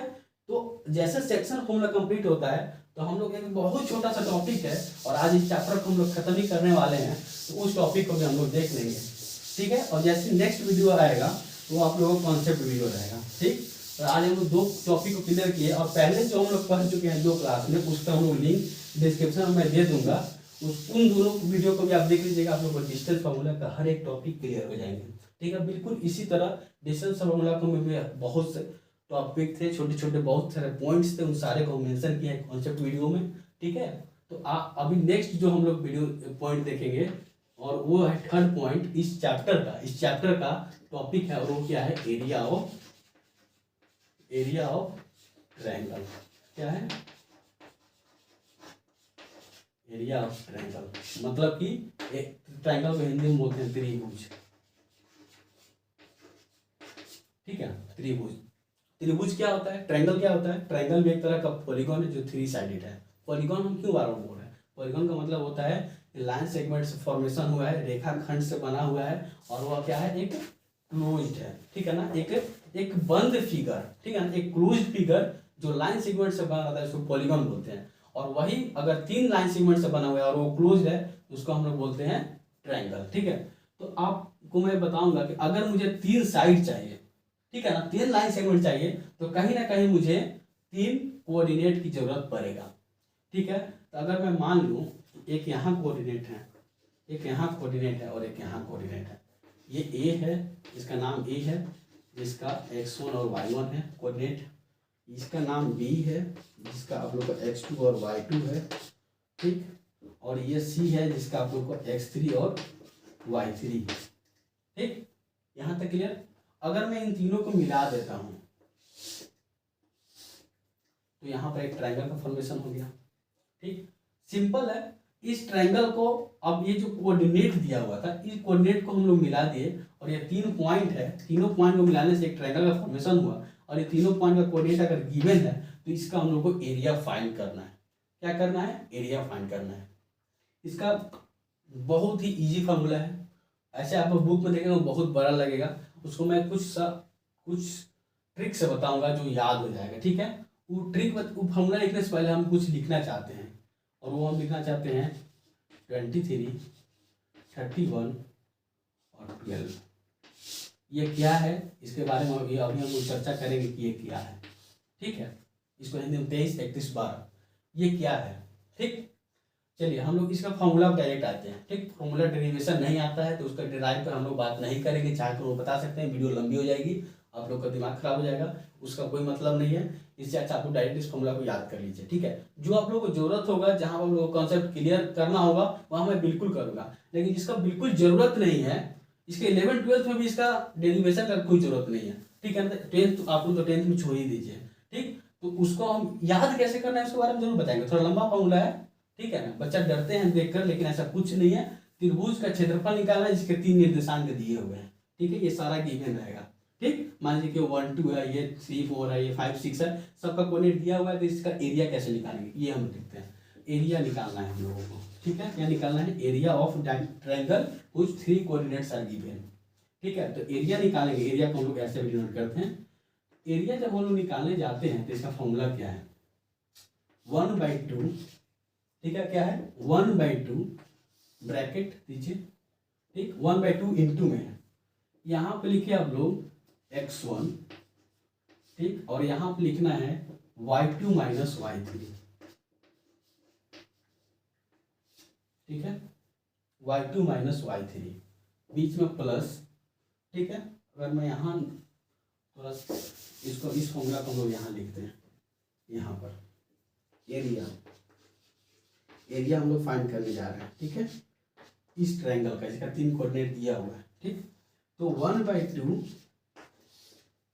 तो जैसे सेक्शन फॉर्मूला कंप्लीट होता है तो हम लोग एक बहुत छोटा सा टॉपिक है और आज इस चैप्टर को हम लोग खत्म ही करने वाले हैं, तो उस टॉपिक को भी हम लोग देख लेंगे, ठीक है। और जैसे नेक्स्ट वीडियो आएगा वो आप लोगों का कॉन्सेप्ट वीडियो रहेगा, ठीक। तो आज हम लोग 2 टॉपिक को क्लियर किए और पहले जो हम लोग पढ़ चुके हैं 2 क्लास में, उसका हम लोग लिंक डिस्क्रिप्शन में दे दूंगा, उन दोनों वीडियो को भी आप देख लीजिएगा। आप लोग को डिस्टेंस फार्मूला का हर एक टॉपिक क्लियर हो जाएंगे, ठीक है। बिल्कुल इसी तरह डिस्टेंस फार्मूला को में भी बहुत से टॉपिक थे, छोटे छोटे बहुत सारे पॉइंट्स थे, उन सारे को मेंशन किया है कॉन्सेप्ट वीडियो में, ठीक है। तो अभी नेक्स्ट जो हम लोग वीडियो पॉइंट देखेंगे और वो है 3rd पॉइंट इस चैप्टर का टॉपिक है और वो क्या है, एरिया ऑफ ट्रायंगल। क्या है, एरिया ऑफ ट्रायंगल, मतलब कि एक ट्रायंगल को हिंदी में बोलते हैं त्रिभुज, ठीक है। त्रिभुज क्या होता है, ट्रायंगल क्या होता है, ट्रायंगल भी एक तरह का पॉलीगॉन है जो 3 साइडेड है। पॉलीगॉन हम क्यों बार बार बोल रहे हैं, पॉलीगॉन का मतलब होता है लाइन सेगमेंट से फॉर्मेशन हुआ है, रेखाखंड से बना हुआ है और वह क्या है, एक क्लोज्ड है, ठीक है ना, एक बंद फिगर, ठीक है ना, एक क्लोज्ड फिगर जो लाइन सेगमेंट से बना रहता है उसको पॉलीगॉन बोलते हैं। और वही अगर 3 लाइन सेगमेंट से बना हुआ है और वो क्लोज्ड है उसको हम लोग बोलते हैं ट्रायंगल, ठीक है। तो आपको मैं बताऊंगा कि अगर मुझे 3 साइड चाहिए, ठीक है ना, 3 लाइन सेगमेंट चाहिए, तो कहीं ना कहीं मुझे 3 कोऑर्डिनेट की जरूरत पड़ेगा, ठीक है। तो अगर मैं मान लूं एक यहाँ कोऑर्डिनेट है, एक यहाँ कोऑर्डिनेट है और एक यहाँ कोऑर्डिनेट है, ये ए है, इसका नाम ए है, जिसका x1 और y1 है कोऑर्डिनेट, इसका नाम बी है जिसका आप लोग का x2 और y2 है, ठीक। और ये सी है जिसका आप लोग का x3 और y3 है, ठीक। यहाँ तक क्लियर। अगर मैं इन तीनों को मिला देता हूँ तो यहाँ पर एक ट्रायंगल का फॉर्मेशन हो गया। ठीक, सिंपल है। इस ट्रायंगल को अब ये जो कोऑर्डिनेट दिया हुआ था, इस कोऑर्डिनेट को हम लोग मिला दिए और ये 3 पॉइंट है, तीनों पॉइंट को मिलाने से एक ट्रायंगल का फॉर्मेशन हुआ। और ये तीनों पॉइंट का कोऑर्डिनेट अगर गिवन है तो इसका हम लोग को एरिया फाइंड करना है। क्या करना है? एरिया फाइंड करना है। इसका बहुत ही इजी फार्मूला है। ऐसे आप बुक में देखेंगे बहुत बड़ा लगेगा, उसको मैं कुछ ट्रिक से बताऊंगा जो याद हो जाएगा। ठीक है, वो ट्रिक वो फार्मूला लिखने से पहले हम कुछ लिखना चाहते हैं, और वो हम लिखना चाहते हैं 23, 31 और 12। ये क्या है इसके बारे में अभी हम लोग चर्चा करेंगे कि ये क्या है। ठीक है, इसको हिंदी में 23, 31, 12 ये क्या है। ठीक, चलिए हम लोग इसका फॉर्मूला डायरेक्ट आते हैं। ठीक, फॉर्मूला डेरिवेशन नहीं आता है तो उसका डिराइव पर हम लोग बात नहीं करेंगे, चाहे तो वो बता सकते हैं, वीडियो लंबी हो जाएगी, आप लोग का दिमाग खराब हो जाएगा, उसका कोई मतलब नहीं है। इससे अच्छा आपको डायरेक्ट इस फॉर्मूला को याद कर लीजिए। ठीक है, जो आप लोगों को जरूरत होगा, जहां आप लोगों को कॉन्सेप्ट क्लियर करना होगा वहां मैं बिल्कुल करूंगा, लेकिन जिसका बिल्कुल जरूरत नहीं है, इसके 11th 12th में भी इसका डेरिवेशन का कोई जरूरत नहीं है। ठीक है, 10th आप लोग तो 10th में छोड़ ही दीजिए। ठीक, तो उसको हम याद कैसे करना है उसके बारे में जरूर बताएंगे, थोड़ा लंबा फॉर्मूला है। ठीक है ना, बच्चा डरते हैं देखकर, लेकिन ऐसा कुछ नहीं है। त्रिभुज का क्षेत्रफल निकालना है जिसके 3 निर्देशांक दिए हुए हैं। ठीक है, ये सारा गिवन रहेगा। ठीक, मान लीजिए कि 1 2 है, ये 3 4 है, ये 5 6 है, सबका कोऑर्डिनेट दिया हुआ है, तो इसका एरिया कैसे निकालेंगे ये हम देखते हैं। एरिया निकालना है हम लोगों को। ठीक है, क्या निकालना है? Area of triangle which 3 coordinates are given. ठीक है, तो एरिया निकालेंगे। एरिया को हम लोग ऐसे भी डिनोट करते हैं। एरिया जब हम लोग निकालने जाते हैं तो इसका फॉर्मूला क्या है? 1/2। ठीक है, क्या है? 1/2 ब्रैकेट दीजिए। ठीक, 1/2 इंटू में है, यहाँ पे लिखिए आप लोग x1। ठीक, और यहाँ पे लिखना है y2 माइनस y3। ठीक है, y2 माइनस y3 बीच में प्लस। ठीक है, अगर मैं यहाँ थोड़ा इसको इस फॉर्मूला को हम लोग यहाँ लिखते हैं, यहाँ पर एरिया हम लोग फाइंड करने जा रहे हैं। ठीक है, इस ट्रायंगल का, इसका 3 कोऑर्डिनेट दिया हुआ है। ठीक, तो 1/2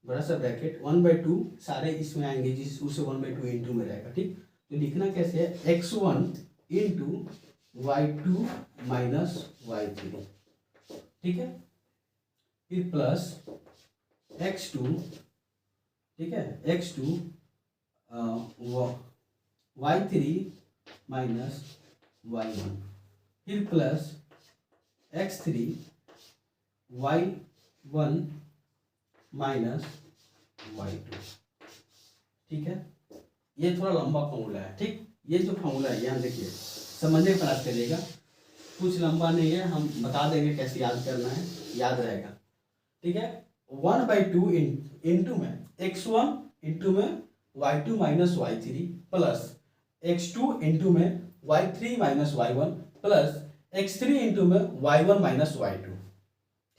बड़ा सा ब्रैकेट 1/2 सारे इसमें आएंगे, जिस उससे 1/2 इंटू में रहेगा। ठीक, तो लिखना कैसे है? x1 into y2 minus y3। ठीक है, फिर प्लस x2। ठीक है, x2 y3 माइनस y1, फिर plus x3 y1 minus y2। ठीक है, ये थोड़ा लंबा फॉर्मूला है। ठीक, ये जो फॉर्मूला है यहाँ देखिए, समझने का प्रयास करिएगा, कुछ लंबा नहीं है, हम बता देंगे कैसे याद करना है, याद रहेगा। ठीक है, 1/2 इंटू में x1 इंटू में y2 minus y3 plus x2 into में y3 minus y1 plus x3 into में y1 माइनस y2।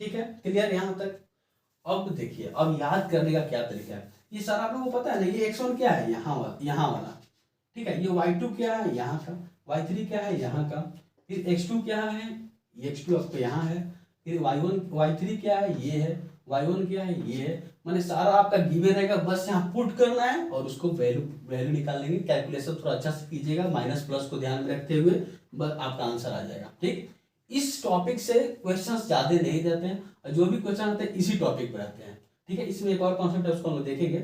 ठीक है, क्लियर यहाँ तक? अब देखिए, अब याद करने का क्या तरीका है, ये सारा आप लोगों को पता है ना। ये x1 क्या है? यहाँ वाला। ठीक है, ये y2 क्या है? यहाँ का। y3 क्या है? यहाँ का। फिर x2 क्या है? ये x2 आपको यहाँ है। फिर y3 क्या है? ये है। y1 क्या है? ये है। मैंने सारा आपका गिवन रहेगा, बस यहाँ पुट करना है और उसको वैल्यू निकाल लेंगे। कैलकुलेशन थोड़ा अच्छा से कीजिएगा, माइनस प्लस को ध्यान में रखते हुए, बस आपका आंसर आ जाएगा। ठीक, इस टॉपिक से क्वेश्चंस ज्यादा नहीं देते हैं, और जो भी क्वेश्चन आते हैं इसी टॉपिक पर आते हैं। ठीक है, इसमें एक और कॉन्सेप्ट है, उसको हम देखेंगे।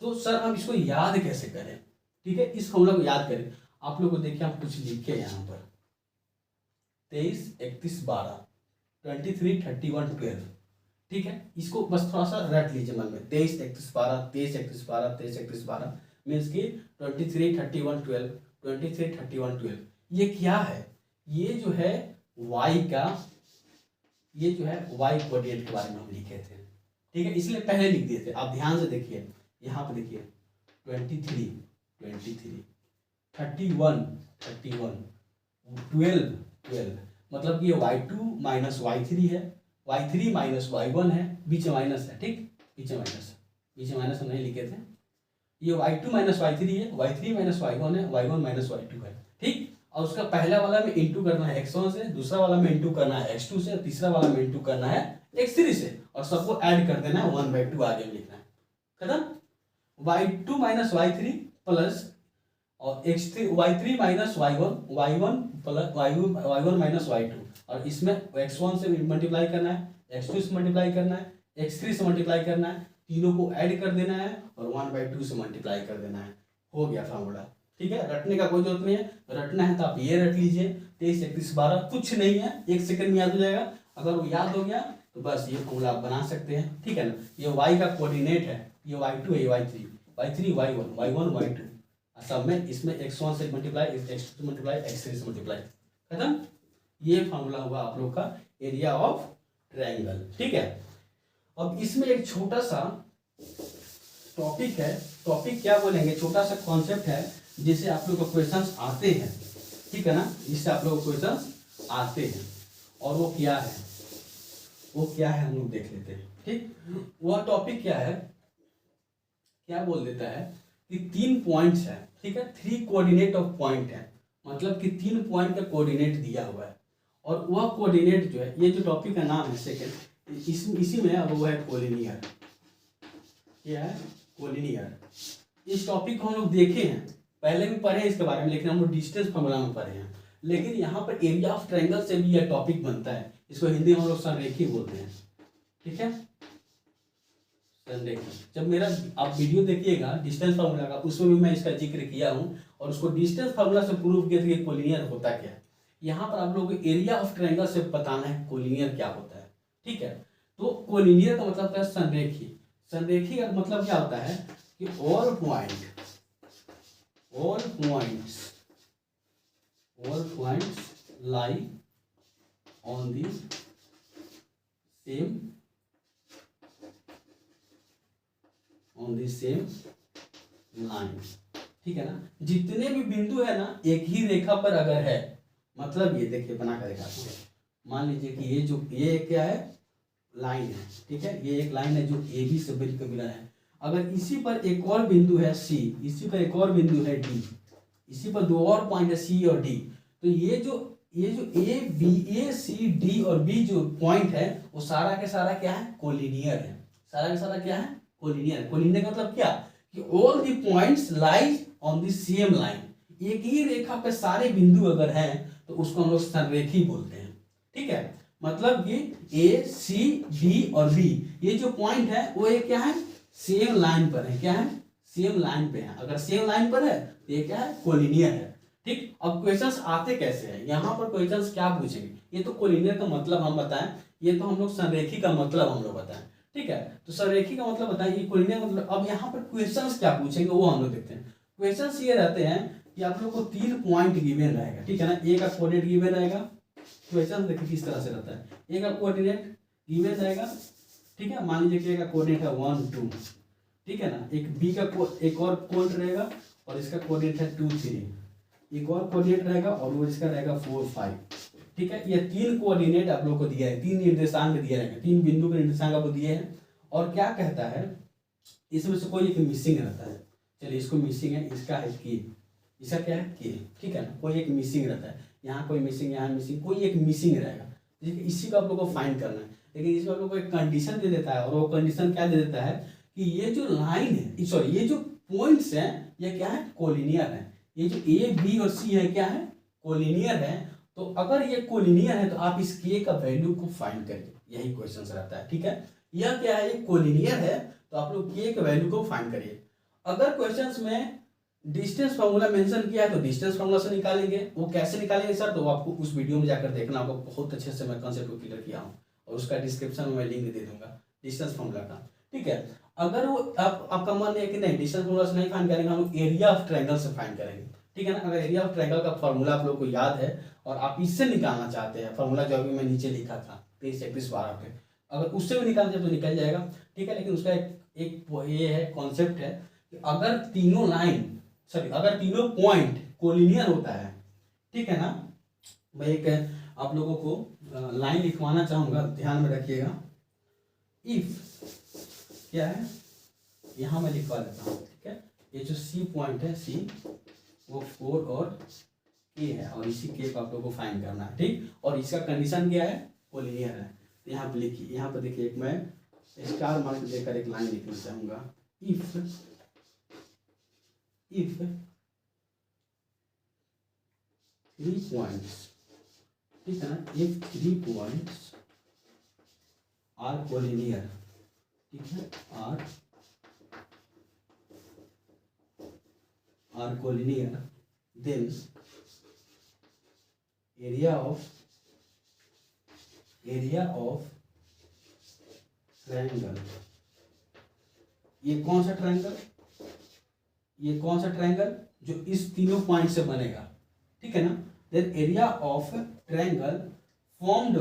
तो सर हम इसको याद कैसे करें? ठीक है, इस फॉर्मूला को याद करें। आप लोग को देखिए, हम कुछ लिखे यहाँ पर 23, 31, 12, 23, 31, 12। ठीक है, इसको बस थोड़ा सा रट लीजिए मन में। 23, 31, 12, 23, 31, 12, 23, 31, 12 मीन्स की 23, 31, 12, 23, 31, 12। ये क्या है? ये जो है y का, ये जो है y कोऑर्डिनेट के बारे में हम लिखे थे। ठीक है, इसलिए पहले लिख दिए थे। आप ध्यान से देखिए, यहाँ पे देखिए 23, 23, 31, 31, 12, 12, मतलब कि ये y2 माइनस y3 है, y3 माइनस y1 है, बीच में माइनस है। ठीक, बीच में माइनस हम नहीं लिखे थे। ये y2 माइनस y3 है, y3 माइनस y1 है, y1 माइनस y2 है। ठीक, और उसका पहला वाला में इंटू करना है x1 से, दूसरा वाला में इंटू करना है x2 से, तीसरा वाला में इंटू करना है x3 से, और सबको ऐड कर देना है 1/2 आगे में लिखना है। खत्म। y2 माइनस y3 प्लस और x3 y3 minus y1 plus y1 minus y2, और इसमें x1 से मल्टीप्लाई करना है, x2 से मल्टीप्लाई करना है, x3 से मल्टीप्लाई करना है, तीनों को ऐड कर देना है और 1/2 से मल्टीप्लाई कर देना है। हो गया फार्मूला। ठीक है, रटने का कोई जरूरत नहीं है, रटना है तो आप ये रट लीजिए 23 31 12, कुछ नहीं है, 1 सेकंड में याद हो जाएगा। अगर वो याद हो गया तो बस ये फॉर्मूला आप बना सकते हैं। ठीक है ना, ये y का कोऑर्डिनेट है, ये y2 है, ये y3 y1 y2, सब में इसमें x1 से मल्टीप्लाई, x2 से मल्टीप्लाई, x3 से मल्टीप्लाई, खत्म। ये फॉर्मूला हुआ आप लोग का एरिया ऑफ ट्रायंगल। ठीक है, अब इसमें एक छोटा सा टॉपिक है, टॉपिक क्या बोलेंगे, छोटा सा कॉन्सेप्ट है जिसे आप लोग को क्वेश्चंस आते हैं। ठीक है ना, जिससे आप लोग को क्वेश्चंस आते हैं, और वो क्या है, वो क्या है हम लोग देख लेते हैं। ठीक, वह टॉपिक क्या है, क्या बोल देता है कि 3 पॉइंट्स है। ठीक है, 3 कोऑर्डिनेट ऑफ पॉइंट है, मतलब कि 3 पॉइंट का कोऑर्डिनेट दिया हुआ है, और वह कोऑर्डिनेट जो है, ये जो टॉपिक का नाम है सेकंड, इसी में अब वो है कोलिनियर। क्या है, कोलिनियर। इस टॉपिक को हम लोग देखे हैं, पहले भी पढ़े इसके बारे में, लेकिन हम लोग डिस्टेंस फॉर्मूला में पढ़े हैं। लेकिन यहाँ पर एरिया ऑफ ट्रायंगल से भी यह टॉपिक बनता है, इसको हिंदी में हम लोग संरेखी बोलते हैं। ठीक है, संरेखी। जब मेरा आप वीडियो देखिएगा डिस्टेंस फार्मूला का, उसमें भी मैं इसका जिक्र किया हूँ, और उसको डिस्टेंस फार्मूला से प्रूव किया था कि कोलिनियर होता क्या है। यहाँ पर आप लोगों को एरिया ऑफ ट्रायंगल से बताना है कोलिनियर क्या होता है। ठीक है, तो कोलिनियर का मतलब है संरेखी। संरेखी का मतलब क्या होता है कि all points lie on the same line. ठीक है ना, जितने भी बिंदु है ना एक ही रेखा पर अगर है, मतलब ये देखिए बना कर दिखाता हूँ। मान लीजिए कि ये क्या है, लाइन है। ठीक है, ये एक लाइन है जो ए बी से मिलकर मिला है। अगर इसी पर एक और बिंदु है सी, इसी पर एक और बिंदु है डी, इसी पर 2 और पॉइंट है सी और डी, तो ये जो ए सी डी और बी जो पॉइंट है वो सारा के सारा क्या है, कोलिनियर है। सारा के सारा क्या है, कोलिनियर। कोलिनियर का मतलब क्या कि all the points lies on the same line. एक ही रेखा पे सारे बिंदु अगर हैं तो उसको हम लोग संरेखी बोलते हैं। ठीक है, मतलब कि ए सी डी और बी ये जो पॉइंट है वो एक क्या है, सेम लाइन पर है। क्या है, सेम लाइन पे है। अगर सेम लाइन पर है तो ये क्या है, कोलिनियर है। ठीक, अब क्वेश्चंस आते कैसे हैं, यहाँ पर क्वेश्चंस क्या पूछेंगे, ये तो कोलिनियर का मतलब हम बताएं, ये तो हम लोग संरेखी का मतलब हम लोग बताएं। ठीक है, तो संरेखी का मतलब बताएं, ये कोलिनियर मतलब। अब यहाँ पर क्वेश्चंस क्या पूछेंगे वो हम लोग देखते हैं। क्वेश्चंस ये रहते हैं कि आप लोग को 3 पॉइंट गिवन रहेगा। ठीक है ना, ए का कोऑर्डिनेट गिवन रहेगा। क्वेश्चन देखिए किस तरह से रहता है, ए का कोऑर्डिनेट गिवन रहेगा। ठीक है, मान लीजिए कि ए का कोऑर्डिनेट है 1 2, ठीक है ना, एक बी का एक और कोऑर्डिनेट रहेगा, और इसका कोऑर्डिनेट है 2 3, एक और कोऑर्डिनेट रहेगा, और वो इसका रहेगा 4 5। ठीक है, ये 3 कोऑर्डिनेट आप लोग को दिया है, 3 निर्देशांक दिए रहेंगे, 3 बिंदु के निर्देशांक आपको दिए हैं। और क्या कहता है, इसमें से कोई एक मिसिंग रहता है। चलिए इसको मिसिंग है, इसका है के, इसका क्या है के। ठीक है ना, कोई एक मिसिंग रहता है, यहाँ कोई मिसिंग, यहाँ मिसिंग, कोई एक मिसिंग रहेगा। इसी को आप लोग को फाइंड करना है। लेकिन इसमें आप लोग को एक कंडीशन दे देता है, और वो कंडीशन क्या दे देता है कि ये जो लाइन है, सॉरी ये जो पॉइंट्स हैं ये क्या है, कोलिनियर है। ये जो ए बी और सी है क्या है, कोलिनियर है। तो अगर ये कोलिनियर है तो आप इस के का वैल्यू को फाइंड करिए, यही क्वेश्चन रहता है। ठीक है, यह क्या है, ये कोलिनियर है तो आप लोग के का वैल्यू को फाइंड करिए। अगर क्वेश्चंस में डिस्टेंस फार्मूला मेंशन किया है तो डिस्टेंस फार्मूला से निकालेंगे। वो कैसे निकालेंगे सर, तो आपको उस वीडियो में जाकर देखना, आपको बहुत अच्छे से मैं कॉन्सेप्ट को क्लियर किया हूँ, और उसका डिस्क्रिप्शन में मैं लिंक दे दूंगा डिस्टेंस फार्मूला का। ठीक है, अगर वो आपका मन है कि नहीं डिस्टेंस फार्मूला से नहीं फाइंड करेंगे, हम लोग एरिया ऑफ ट्रायंगल से फाइंड करेंगे। ठीक है ना, अगर एरिया ऑफ ट्रायंगल का फार्मूला आप लोग को याद है और आप इससे निकालना चाहते हैं, फार्मूला जो अभी मैं नीचे लिखा था 23 31 12 पे, अगर उससे भी निकालना चाहे तो निकल जाएगा। ठीक है, लेकिन उसका एक ये है कॉन्सेप्ट है कि अगर तीनों लाइन अगर तीनों पॉइंट कोलिनियर होता है, ठीक है ना, मैं एक आप लोगों को लाइन लिखवाना चाहूंगा, ध्यान में रखिएगा। इफ क्या है, यहां मैं लिखवा देता हूं। ठीक है, ये जो सी पॉइंट है, सी वो 4 और के है, और इसी के आप लोगों को फाइंड करना है। ठीक, और इसका कंडीशन क्या है, कोलिनियर है। तो यहाँ पर लिखिए, यहाँ पर देखिए, एक मैं स्टार मार्क देकर एक लाइन लिखना चाहूंगा। इफ इफ 3 पॉइंट्स, ठीक है ना, इफ 3 पॉइंट्स आर कोलिनियर, ठीक है, are collinear, then area of triangle, ये कौन सा ट्रायंगल, ये कौन सा ट्रायंगल जो इस तीनों पॉइंट से बनेगा, ठीक है ना, then area of triangle formed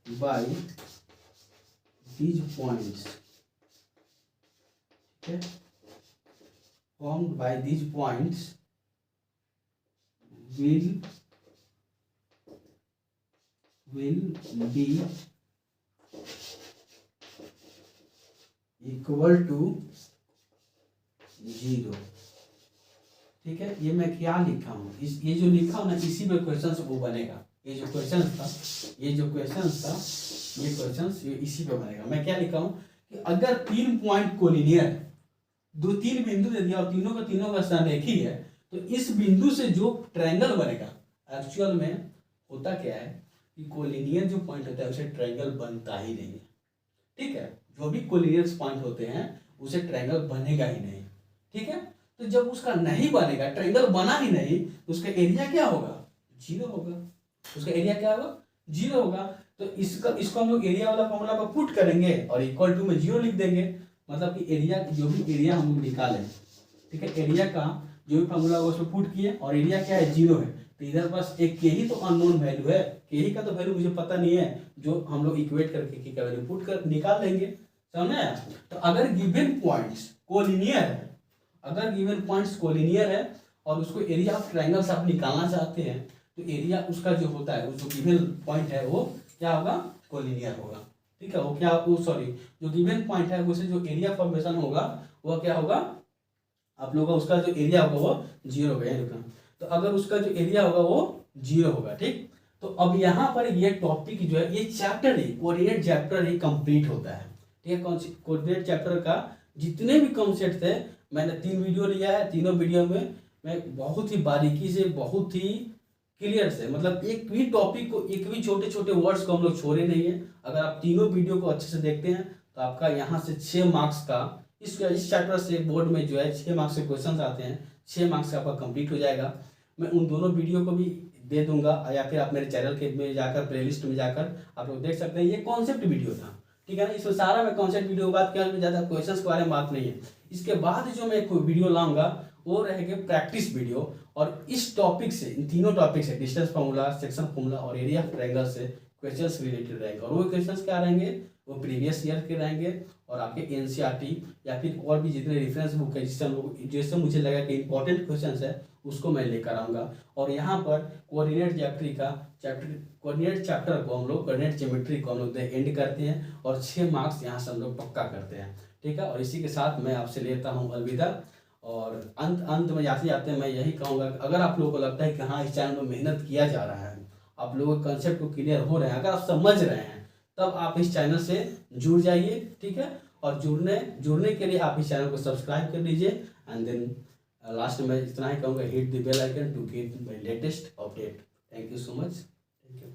by these points, ठीक है, formed by these points will be equal to 0, ठीक है। ये मैं क्या लिखा हूँ, ये जो लिखा हूँ ना, इसी पे क्वेश्चन वो बनेगा। ये जो क्वेश्चन था ये क्वेश्चन इसी पे बनेगा। मैं क्या लिखा हूँ कि अगर 3 पॉइंट कोलिनियर, 2-3 बिंदु दे दिया और तीनों का स्थान एक ही है, तो इस बिंदु से जो ट्रायंगल बनेगा, एक्चुअल में होता क्या है कि कोलिनियर जो पॉइंट होता है उसे ट्रायंगल बनता ही नहीं है, ठीक है। जो भी कोलिनियर पॉइंट होते हैं उसे ट्रायंगल बनेगा ही नहीं, ठीक है। तो जब उसका नहीं बनेगा, ट्रायंगल बना ही नहीं, तो उसका एरिया क्या होगा, 0 होगा। उसका एरिया क्या होगा, 0 होगा। तो इसको हम लोग एरिया वाला फॉर्मूला पर पुट करेंगे और इक्वल टू में 0 लिख देंगे। मतलब कि एरिया, जो भी एरिया हम लोग निकालें, ठीक है, एरिया का जो भी फॉर्मूला होगा उसमें पुट किए और एरिया क्या है, 0 है। तो इधर बस एक के ही तो अननोन वैल्यू है, के ही का तो वैल्यू मुझे पता नहीं है, जो हम लोग इक्वेट करके के का वैल्यू पुट कर निकाल लेंगे, समझ आया। तो अगर गिवन पॉइंट्स कोलिनियर है, और उसको एरिया ऑफ ट्रायंगल से आप निकालना चाहते हैं, तो एरिया उसका जो होता है, जो गिवन पॉइंट है वो क्या होगा, कोलिनियर होगा, ठीक है। वो क्या, वो सॉरी, जो गिवन पॉइंट है उसे जो एरिया फॉर्मेशन होगा वो क्या होगा, आप लोगों का उसका जो एरिया होगा वो 0 होगा। तो अगर उसका जो एरिया होगा वो 0 होगा, ठीक। तो अब यहाँ पर ये टॉपिक जो है, ये चैप्टर ही, कोऑर्डिनेट चैप्टर ही कंप्लीट होता है, ठीक है। कोऑर्डिनेट चैप्टर का जितने भी कॉन्सेप्ट थे, मैंने 3 वीडियो लिया है। तीनों वीडियो में मैं बहुत ही बारीकी से, बहुत ही क्लियर से, मतलब एक भी टॉपिक को, एक भी छोटे छोटे वर्ड्स को हम लोग छोड़े नहीं है। अगर आप तीनों वीडियो को अच्छे से देखते हैं तो आपका यहाँ से 6 मार्क्स का, इस चैप्टर से बोर्ड में जो है 6 मार्क्स के क्वेश्चन आते हैं, 6 मार्क्स का आपका कंप्लीट हो जाएगा। मैं उन दोनों वीडियो को भी दे दूंगा, या फिर आप मेरे चैनल के में जाकर, प्लेलिस्ट में जाकर आप लोग देख सकते हैं। ये कॉन्सेप्ट वीडियो था, ठीक है ना। इसमें सारा मैं कॉन्सेप्ट वीडियो बात किया, ज़्यादा क्वेश्चन के बारे में बात नहीं है। इसके बाद जो मैं कोई वीडियो लाऊंगा वो रहेगा प्रैक्टिस वीडियो, और इस टॉपिक से, इन तीनों टॉपिक से, डिस्टेंस फार्मूला, सेक्शन फार्मूला और एरिया ऑफ ट्रायंगल से क्वेश्चंस रिलेटेड रहेंगे। और वो क्वेश्चंस क्या रहेंगे, वो प्रीवियस ईयर के रहेंगे और आपके एनसीईआरटी या फिर और भी जितने रेफरेंस बुक है, जिससे हम लोग, जैसे मुझे लगा कि इंपॉर्टेंट क्वेश्चंस है, उसको मैं लेकर आऊँगा। और यहाँ पर कोऑर्डिनेट चैप्टर को हम लोग, कोऑर्डिनेट ज्योमेट्री को हम लोग एंड करते हैं और 6 मार्क्स यहाँ से हम लोग पक्का करते हैं, ठीक है। और इसी के साथ मैं आपसे लेता हूँ अलविदा। और अंत में जाते जाते मैं यही कहूँगा कि अगर आप लोगों को लगता है कि हाँ, इस चैनल में मेहनत किया जा रहा है, आप लोगों के कंसेप्ट को क्लियर हो रहे हैं, अगर आप समझ रहे हैं, तब आप इस चैनल से जुड़ जाइए, ठीक है। और जुड़ने के लिए आप इस चैनल को सब्सक्राइब कर लीजिए। एंड देन लास्ट में इतना ही कहूँगा, hit the bell icon to get my latest update. Thank you so much, thank you.